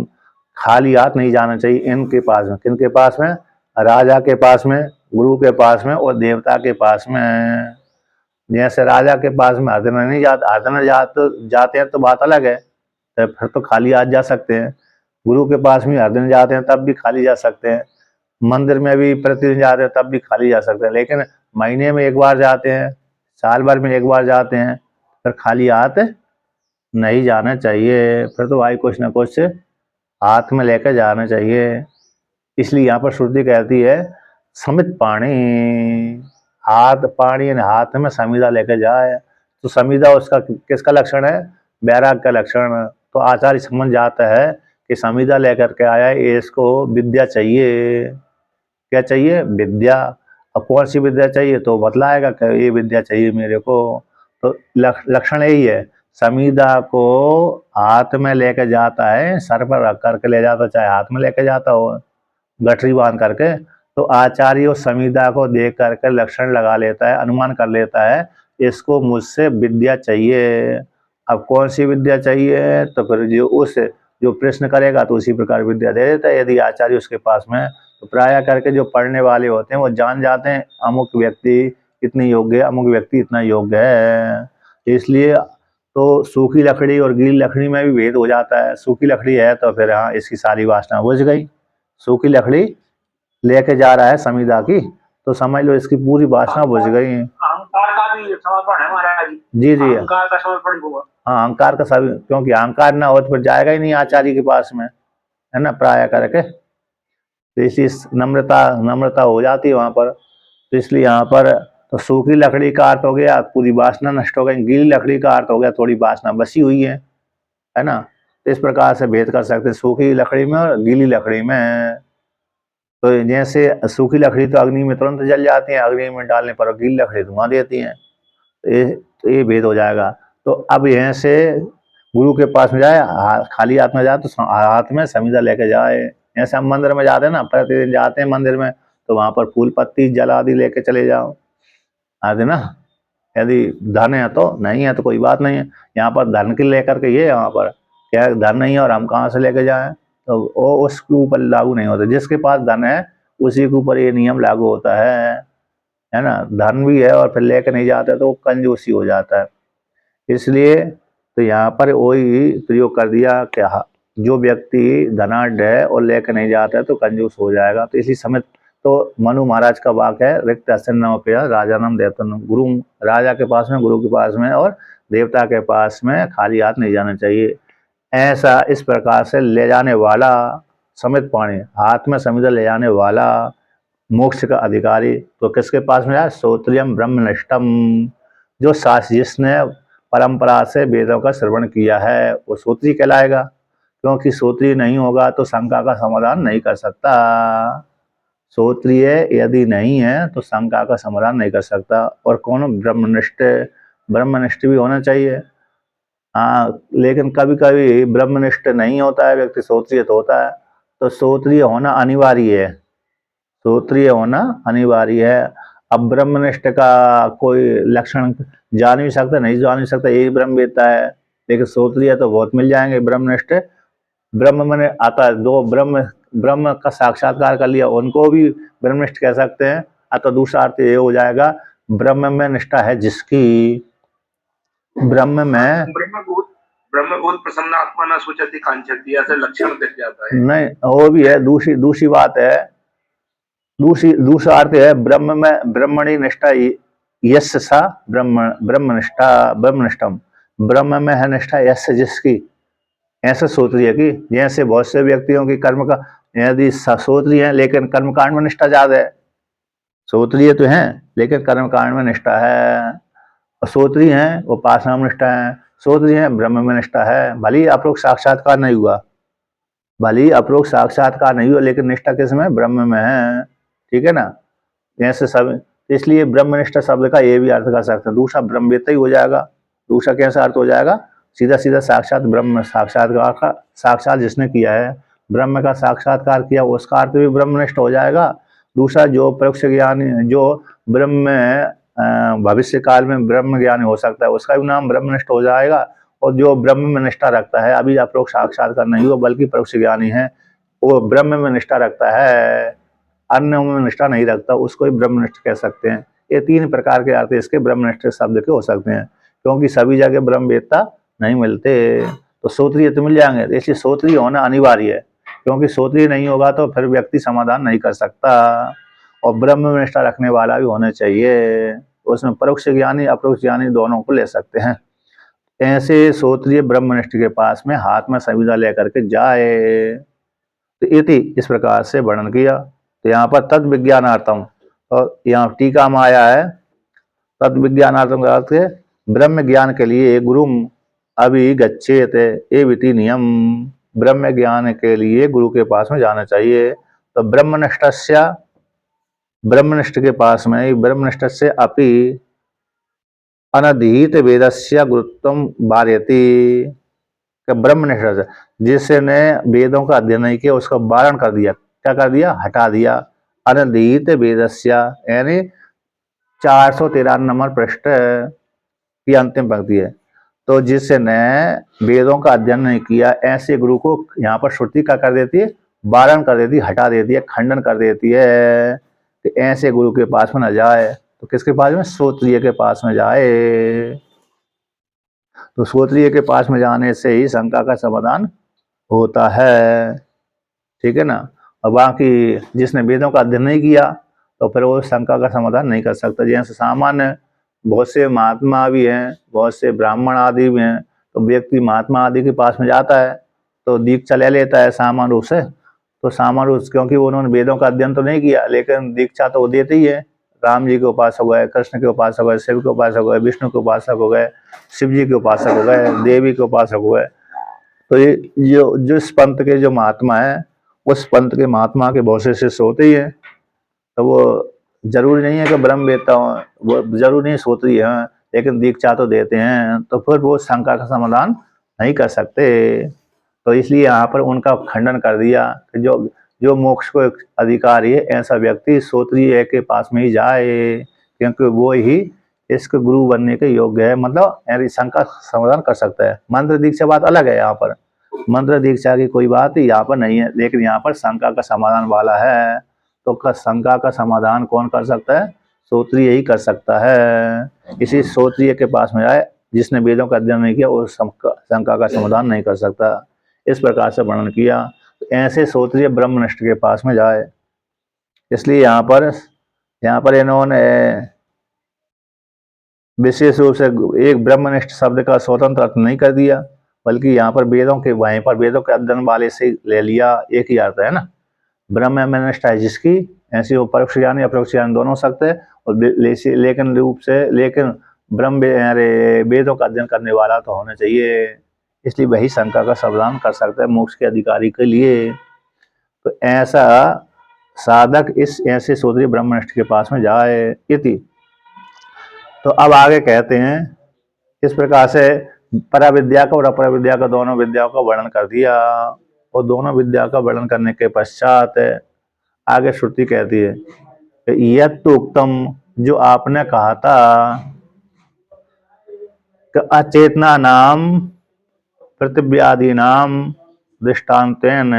खाली हाथ नहीं जाना चाहिए इनके पास में। किनके पास में, राजा के पास में, गुरु के पास में और देवता के पास में। जैसे राजा के पास में अर्धन नहीं जाता, अर्धन जाते हैं तो बात अलग है, तो फिर तो खाली हाथ जा सकते हैं। गुरु के पास में अर्धन जाते हैं तब भी खाली जा सकते हैं। मंदिर में भी प्रतिदिन जाते हैं तब भी खाली जा सकते हैं। लेकिन महीने में एक बार जाते हैं, साल भर में एक बार जाते हैं, फिर खाली हाथ नहीं जाना चाहिए। फिर तो भाई कुछ ना कुछ हाथ में लेकर जाना चाहिए। इसलिए यहाँ पर श्रुति कहती है समित पाणी, हाथ पाणी यानी हाथ में समीधा लेकर जाए। तो समीधा उसका किसका लक्षण है, बैराग का लक्षण। तो आचार्य समझ जाता है कि समीधा लेकर के आया है, इसको विद्या चाहिए। क्या चाहिए, विद्या। अब कौन सी विद्या चाहिए तो बतलाएगा कि ये विद्या चाहिए मेरे को। तो लक्षण यही है, समीधा को हाथ में लेकर जाता है, सर पर रख करके ले जाता, चाहे हाथ में लेकर जाता हो गठरी बांध करके। तो आचार्य उस समीधा को देख करके लक्षण लगा लेता है, अनुमान कर लेता है इसको मुझसे विद्या चाहिए। अब कौन सी विद्या चाहिए, तो फिर जो प्रश्न करेगा तो उसी प्रकार विद्या दे देता है। यदि आचार्य उसके पास में, तो प्राय करके जो पढ़ने वाले होते हैं वो जान जाते हैं अमुक व्यक्ति इतनी योग्य है, अमुक व्यक्ति इतना योग्य है। इसलिए तो सूखी लकड़ी और गीली लकड़ी में भी भेद हो जाता है। सूखी लकड़ी है तो फिर हाँ इसकी सारी वासना बुझ गई। सूखी लकड़ी लेके जा रहा है समीधा की, तो समझ लो इसकी पूरी वासना बुझ गई। अहंकार का भी समर्पण है महाराज जी। जी जी, अहंकार का समर्पण हुआ। हाँ अहंकार का सभी, क्योंकि अहंकार ना हो तो फिर जाएगा ही नहीं आचार्य के पास में, है ना, प्राय करके। तो इसी नम्रता नम्रता हो जाती है वहां पर। तो इसलिए यहाँ पर तो सूखी लकड़ी का अर्थ हो गया पूरी वासना नष्ट हो गई, गीली लकड़ी का अर्थ हो गया थोड़ी वासना बसी हुई है ना। तो इस प्रकार से भेद कर सकते सूखी लकड़ी में और गीली लकड़ी में। तो जैसे सूखी लकड़ी तो अग्नि में तुरंत जल जाती है, अग्नि में डालने पर गीली लकड़ी धुआं देती है। तो ये भेद हो जाएगा। तो अब यहाँ से गुरु के पास में जाए, खाली हाथ में जाए तो हाथ में समीधा लेके जाए। ऐसे हम मंदिर में जाते हैं ना, प्रतिदिन जाते हैं मंदिर में, तो वहां पर फूल पत्ती जल आदि लेके चले जाओ आदि ना। यदि धन है तो, नहीं है तो कोई बात नहीं है। यहाँ पर धन के लेकर के ये यहाँ पर क्या धन नहीं है और हम कहाँ से लेके जाएं, तो वो उसके ऊपर लागू नहीं होता। जिसके पास धन है उसी के ऊपर ये नियम लागू होता है ना। धन भी है और फिर लेके नहीं जाता तो वो कंजूसी हो जाता है। इसलिए तो यहाँ पर वही प्रयोग कर दिया कि जो व्यक्ति धनाढ़ है और लेकर नहीं जाता है तो कंजूस हो जाएगा। तो इसी समय तो मनु महाराज का वाक्य है, रिक्त असन्न पे राजा नाम देवता। गुरु राजा के पास में, गुरु के पास में और देवता के पास में खाली हाथ नहीं जाना चाहिए। ऐसा इस प्रकार से ले जाने वाला समित पाणी, हाथ में समिधा ले जाने वाला मोक्ष का अधिकारी तो किसके पास में जाए? श्रोत्रियम ब्रह्मनिष्ठम, जो शास्त्र जिसने परंपरा से वेदों का श्रवण किया है वो श्रोत्री कहलाएगा। क्योंकि श्रोत्रिय नहीं होगा तो शंका का समाधान नहीं कर सकता। श्रोत्रिय यदि नहीं है तो शंका का समाधान नहीं कर सकता। और कौन? ब्रह्मनिष्ठ, ब्रह्मनिष्ठ भी होना चाहिए। हाँ, लेकिन कभी कभी ब्रह्मनिष्ठ नहीं होता है व्यक्ति, श्रोत्रिय तो होता है। तो श्रोत्रिय होना अनिवार्य है, श्रोत्रिय होना अनिवार्य है। अब ब्रह्मनिष्ठ का कोई लक्षण जान भी सकता, नहीं जान भी सकता, यही ब्रह्म वेत्ता है। लेकिन श्रोत्रिय तो बहुत मिल जाएंगे। ब्रह्मनिष्ठ, ब्रह्म में आता है, दो ब्रह्म का साक्षात्कार कर लिया उनको भी ब्रह्मनिष्ठ कह सकते हैं। अतः दूसरा अर्थ ये हो जाएगा, ब्रह्म में निष्ठा है जिसकी, ब्रह्म में ब्रह्मभूत प्रसन्न आत्मा न सोचती कांचती, ऐसे लक्षण दिख जाता है। नहीं, वो भी है। दूसरी बात है, दूसरा अर्थ है ब्रह्म में ब्रह्मणी निष्ठा, यस्य सा ब्रह्मनिष्ठा ब्रह्मनिष्ठम, ब्रह्म में है निष्ठा यस्य जिसकी। ऐसा श्रोत्रिय की, जैसे बहुत से व्यक्तियों की कर्म का यदि श्रोत्रिय है लेकिन कर्मकांड में निष्ठा ज्यादा है। श्रोत्रिय तो है लेकिन कर्मकांड में निष्ठा है। श्रोत्रिय है वो उपासना में निष्ठा है, श्रोत्रिय है ब्रह्म में निष्ठा है। भले ही अपरोक्ष साक्षात्कार नहीं हुआ, भले ही अपरोक्ष साक्षात्कार नहीं हुआ, लेकिन निष्ठा किस में? ब्रह्म में है। ठीक है ना। जैसे सब, इसलिए ब्रह्मनिष्ठ शब्द का ये भी अर्थ कर सकते हैं। दूसरा ब्रह्मवेत्ता ही हो जाएगा। दूसरा कैसा अर्थ हो जाएगा? सीधा सीधा साक्षात ब्रह्म साक्षात्कार का, साक्षात जिसने किया है, ब्रह्म का साक्षात्कार किया, उसका अर्थ भी ब्रह्मनिष्ठ हो जाएगा। दूसरा जो परोक्ष ज्ञानी, जो ब्रह्म भविष्य काल में ब्रह्म ज्ञानी हो सकता है, उसका भी नाम ब्रह्मनिष्ठ हो जाएगा। और जो ब्रह्म में निष्ठा रखता है, अभी अपरोक्ष साक्षात्कार नहीं हुआ बल्कि परोक्ष ज्ञानी है, वो ब्रह्म में निष्ठा रखता है, अन्य में निष्ठा नहीं रखता, उसको ही ब्रह्मनिष्ठ कह सकते हैं। ये तीन प्रकार के अर्थ इसके ब्रह्मनिष्ठ शब्द के हो सकते हैं। क्योंकि सभी जगह ब्रह्मवेत्ता नहीं मिलते, तो श्रोत्रिय तो मिल जाएंगे। तो इसलिए श्रोत्रिय होना अनिवार्य है, क्योंकि श्रोत्रिय नहीं होगा तो फिर व्यक्ति समाधान नहीं कर सकता। और ब्रह्म में निष्ठा रखने वाला भी होना चाहिए, उसमें परोक्ष ज्ञानी अपरोक्ष ज्ञानी दोनों को ले सकते हैं। ऐसे श्रोत्रिय ब्रह्मनिष्ठ के पास में हाथ में समीधा लेकर के जाए। तो इति इस प्रकार से वर्णन किया। तो यहाँ पर तद विज्ञानार्थम, और यहाँ टीका में आया है तद विज्ञानार्थम का अर्थ है ब्रह्म ज्ञान के लिए गुरु अभिगच्छेत एविति नियम, ब्रह्म ज्ञान के लिए गुरु के पास में जाना चाहिए। तो ब्रह्मनिष्ठ के पास में, ब्रह्मनिष्ठ से अपि अनधीत वेदस्य गुरुत्वम वार्यति, ब्रह्मनिष्ठ जिसने वेदों का अध्ययन नहीं किया उसका वारण कर दिया। क्या कर दिया? हटा दिया। अनधीत वेदस्य यानी 413 नंबर पृष्ठ की अंतिम पंक्ति है। तो जिसने वेदों का अध्ययन नहीं किया, ऐसे गुरु को यहाँ पर श्रुति क्या कर देती है? वारण कर देती है, हटा देती है, खंडन कर देती है कि ऐसे गुरु के पास में न जाए। तो किसके पास में? श्रोत्रिय के पास में जाए। तो श्रोत्रिय के पास में जाने से ही शंका का समाधान होता है, ठीक है ना। और बाकी जिसने वेदों का अध्ययन नहीं किया तो फिर वो शंका का समाधान नहीं कर सकता। जैसे सामान्य बहुत से महात्मा भी हैं, बहुत से ब्राह्मण आदि भी हैं, तो व्यक्ति महात्मा आदि के पास में जाता है तो दीक्षा ले लेता है सामान्य रूप से। तो सामान्य रूप क्योंकि उन्होंने वेदों का अध्ययन तो नहीं किया, लेकिन दीक्षा तो वो देते ही है। राम जी के उपासक हो गए, कृष्ण के उपासक हो गए, शिव के उपासक हो गए, विष्णु के उपासक हो गए, शिव जी के उपासक हो गए, देवी के उपासक हो गए। तो ये जो इस पंथ के जो महात्मा है, उस पंथ के महात्मा के बहुत से शिष्य होते ही हैं। तो वो जरूरी नहीं है कि ब्रह्म वेत्ता हो, वो जरूरी नहीं श्रोत्रिय हैं, लेकिन दीक्षा तो देते हैं, तो फिर वो शंका का समाधान नहीं कर सकते। तो इसलिए यहाँ पर उनका खंडन कर दिया कि जो मोक्ष को अधिकारी है ऐसा व्यक्ति श्रोत्रिय के पास में ही जाए, क्योंकि वो ही इसके गुरु बनने के योग्य है, मतलब शंका समाधान कर सकता है। मंत्र दीक्षा बात अलग है, यहाँ पर मंत्र दीक्षा की कोई बात यहाँ पर नहीं है, लेकिन यहाँ पर शंका का समाधान वाला है। तो शंका का समाधान कौन कर सकता है? श्रोत्रिय ही कर सकता है। इसी श्रोत्रिय के पास में जाए, जिसने वेदों का अध्ययन नहीं किया वो शंका का समाधान नहीं कर सकता। इस प्रकार से वर्णन किया। तो ऐसे श्रोत्रिय ब्रह्मनिष्ठ के पास में जाए। इसलिए यहाँ पर इन्होंने विशेष रूप से एक ब्रह्मनिष्ठ शब्द का स्वतंत्र अर्थ नहीं कर दिया, बल्कि यहाँ पर वेदों के अध्ययन वाले से ले लिया, एक ही अर्थ है ना। ब्रह्मनिष्ठ है जिसकी, ऐसी वो परोक्ष ज्ञान या अपरोक्ष ज्ञान दोनों सकते हैं, और लेकिन वेदों का अध्ययन करने वाला तो होना चाहिए। इसलिए वही शंका का समाधान कर सकता है मोक्ष के अधिकारी के लिए। तो ऐसा साधक ऐसे श्रोत्रिय ब्रह्मनिष्ठ के पास में जाए इति। तो अब आगे कहते हैं, इस प्रकार से पराविद्या का और अपराविद्या का दोनों विद्याओं का वर्णन कर दिया। और दोनों विद्या का वर्णन करने के पश्चात आगे श्रुति कहती है कि यत् उक्तम, जो आपने कहा था कि अचेतना नाम पृथिव्यादि नाम दृष्टान्तेन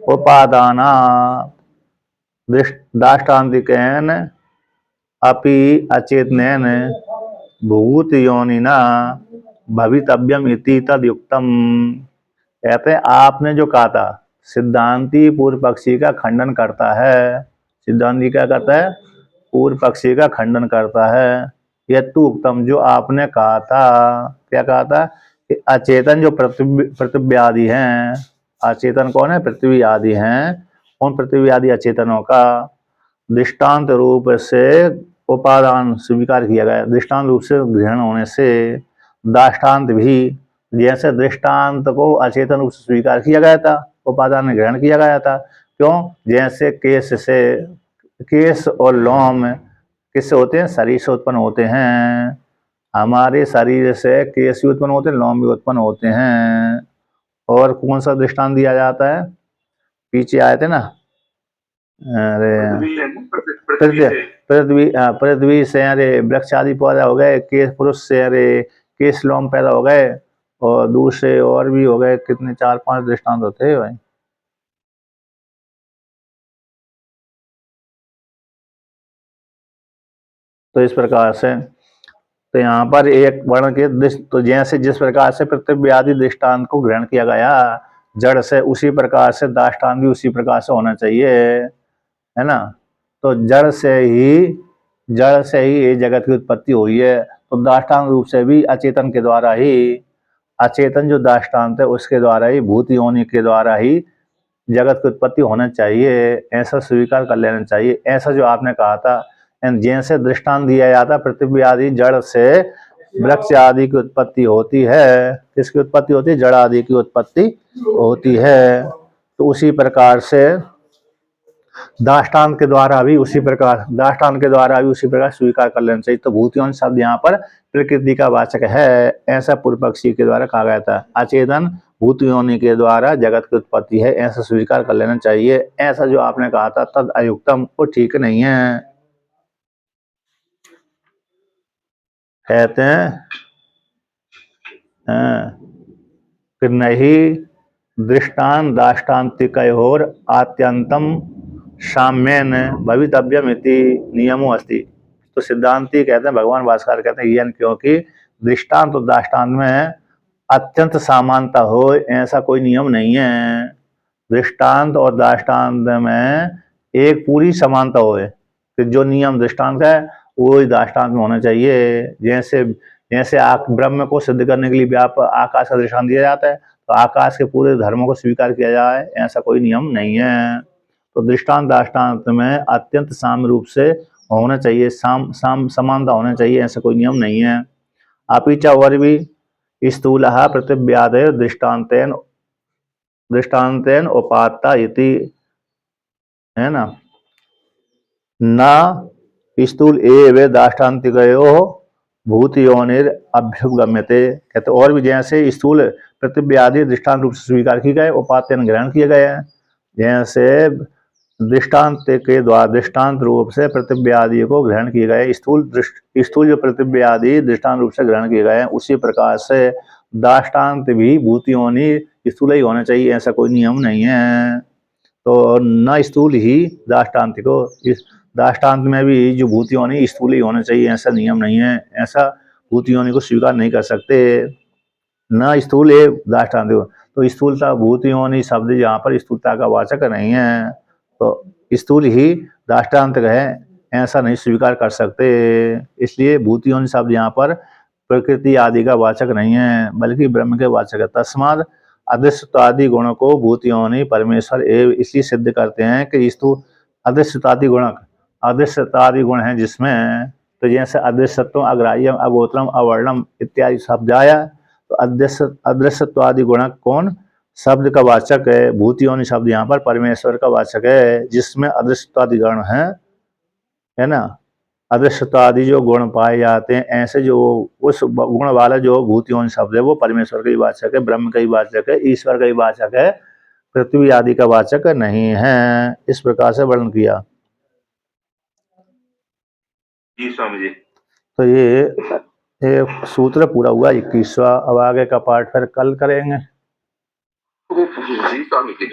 उपादाना दाष्टान्तिकेन अपि अचेतनेन भूत योनिना भवितव्यम इति तद्युक्तम। कहते हैं आपने जो कहा था, सिद्धांती पूर्व पक्षी का खंडन करता है। सिद्धांती क्या करता है? पूर्व पक्षी का खंडन करता है। यत्तु उक्तम, जो आपने कहा था, क्या कहा था? कि अचेतन जो पृथ्वी आदि हैं, अचेतन कौन है? पृथ्वी आदि हैं। उन पृथ्वी आदि अचेतनों का दृष्टांत रूप से उपादान स्वीकार किया गया, दृष्टांत रूप से ग्रहण होने से दाष्टान्त भी, जैसे दृष्टांत को अचेतन रूप से स्वीकार किया गया था, उपादान में ग्रहण किया गया था। क्यों? जैसे केस और लोम किससे होते हैं? शरीर से उत्पन्न होते हैं। हमारे शरीर से केस भी उत्पन्न होते हैं, लोम भी उत्पन्न होते हैं। और कौन सा दृष्टांत दिया जाता है? पीछे आए थे ना, अरे पृथ्वी से अरे वृक्ष आदि पैदा हो गए, केस पुरुष से अरे केस लोम पैदा हो गए, और दूसरे और भी हो गए, कितने 4-5 दृष्टांत होते हैं भाई। तो इस प्रकार से तो यहाँ पर एक वर्ण के तो जैसे जिस प्रकार से पृथ्वी आदि दृष्टांत को ग्रहण किया गया जड़ से, उसी प्रकार से दाष्टान्त भी उसी प्रकार से होना चाहिए, है ना। तो जड़ से ही ये जगत की उत्पत्ति हुई है। तो दाष्टान्त रूप से भी अचेतन के द्वारा ही, अचेतन जो दाष्टान्त है उसके द्वारा ही, भूत योनि के द्वारा ही जगत की उत्पत्ति होना चाहिए, ऐसा स्वीकार कर लेना चाहिए। ऐसा जो आपने कहा था, जैसे दृष्टांत दिया जाता पृथ्वी आदि जड़ से वृक्ष आदि की उत्पत्ति होती है, किसकी उत्पत्ति होती है? जड़ आदि की उत्पत्ति होती है। तो उसी प्रकार से दाष्टान्त के द्वारा भी उसी प्रकार स्वीकार कर लेना चाहिए। तो भूतियों शब्द यहाँ पर प्रकृति का वाचक है, ऐसा पूर्व पक्षी के द्वारा कहा गया था। अचेतन भूत योनि के द्वारा जगत की उत्पत्ति है, ऐसा स्वीकार कर लेना चाहिए। ऐसा जो आपने कहा था तद अयुक्तम, वो ठीक नहीं है। कहते हैं कि नहीं दृष्टांत दाष्टान्तिकयोर आत्यंतम साम्येन भवितव्यम इति नियमो अस्ति। तो सिद्धांती कहते हैं, भगवान भास्कर कहते हैं, यह क्योंकि दृष्टांत और दाष्टांत में अत्यंत समानता हो ऐसा कोई नियम नहीं है। दृष्टांत और दाष्टांत में एक पूरी समानता हो कि जो नियम दृष्टांत का है वो ही दाष्टांत में होना चाहिए। जैसे जैसे ब्रह्म को सिद्ध करने के लिए आकाश का दृष्टांत दिया जाता है, तो आकाश के पूरे धर्मों को स्वीकार किया जाए ऐसा कोई नियम नहीं है। तो दृष्टांत दाष्टांत में अत्यंत साम्य रूप से होना चाहिए, समानता होना चाहिए, ऐसा कोई नियम नहीं है। अपि च वर्वी स्थूलः पृथिव्यादयो दृष्टांतेन उपात्ता इति, है ना। न स्थूल एव दाष्टान्तिकयोः भूतयोनिर अभ्युपगम्यते, कहते और भी जैसे स्थूल पृथ्वी आदि दृष्टांत रूप से स्वीकार किए गए, उपात्तन ग्रहण किए गए हैं। जैसे दृष्टांत के द्वारा दृष्टांत रूप से पृथ्वी आदि को ग्रहण किए गए, स्थूल जो पृथ्वी आदि दृष्टांत रूप से ग्रहण किए गए हैं, उसी प्रकार से दाष्टान्त भी भूतयोनि स्थूल ही होना चाहिए, ऐसा कोई नियम नहीं है। तो न स्थूल ही दाष्टान्त को, इस दाष्टान्त में भी जो भूतयोनि स्थूल ही होना चाहिए ऐसा नियम नहीं है, ऐसा भूतयोनि को स्वीकार नहीं कर सकते। न स्थूल है दाष्टान्त, तो स्थूलता भूतयोनि शब्द यहाँ पर स्थूलता का वाचक नहीं है, तो स्थूल ही दाष्टान्त है ऐसा नहीं स्वीकार कर सकते। इसलिए भूतयोनि शब्द यहाँ पर प्रकृति आदि का वाचक नहीं है बल्कि ब्रह्म के वाचक है। तस्माद अदृश्यत्वादि गुणों को भूतयोनि परमेश्वर एवं इसलिए सिद्ध करते हैं कि स्थूल अदृश्यतादि गुण है जिसमें, तो जैसे अदृश्यत्व, अग्राह्यम, अगोत्रम, अवर्णम इत्यादि शब्द आया, तो अदृश्यत्वादि गुण कौन शब्द का वाचक है? भूतयोनि शब्द यहाँ पर परमेश्वर का वाचक है जिसमें अदृश्यत्वादि गुण है ना। अदृश्यत्वादि जो गुण पाए जाते हैं ऐसे जो उस गुण वाला जो भूतयोनि शब्द है वो परमेश्वर का ही वाचक है, ब्रह्म का ही वाचक है, ईश्वर का ही वाचक है, पृथ्वी आदि का वाचक नहीं है। इस प्रकार से वर्णन किया। जी स्वामी जी। तो ये सूत्र पूरा हुआ 21वां। अब आगे का पाठ फिर कल करेंगे। जी स्वामी जी।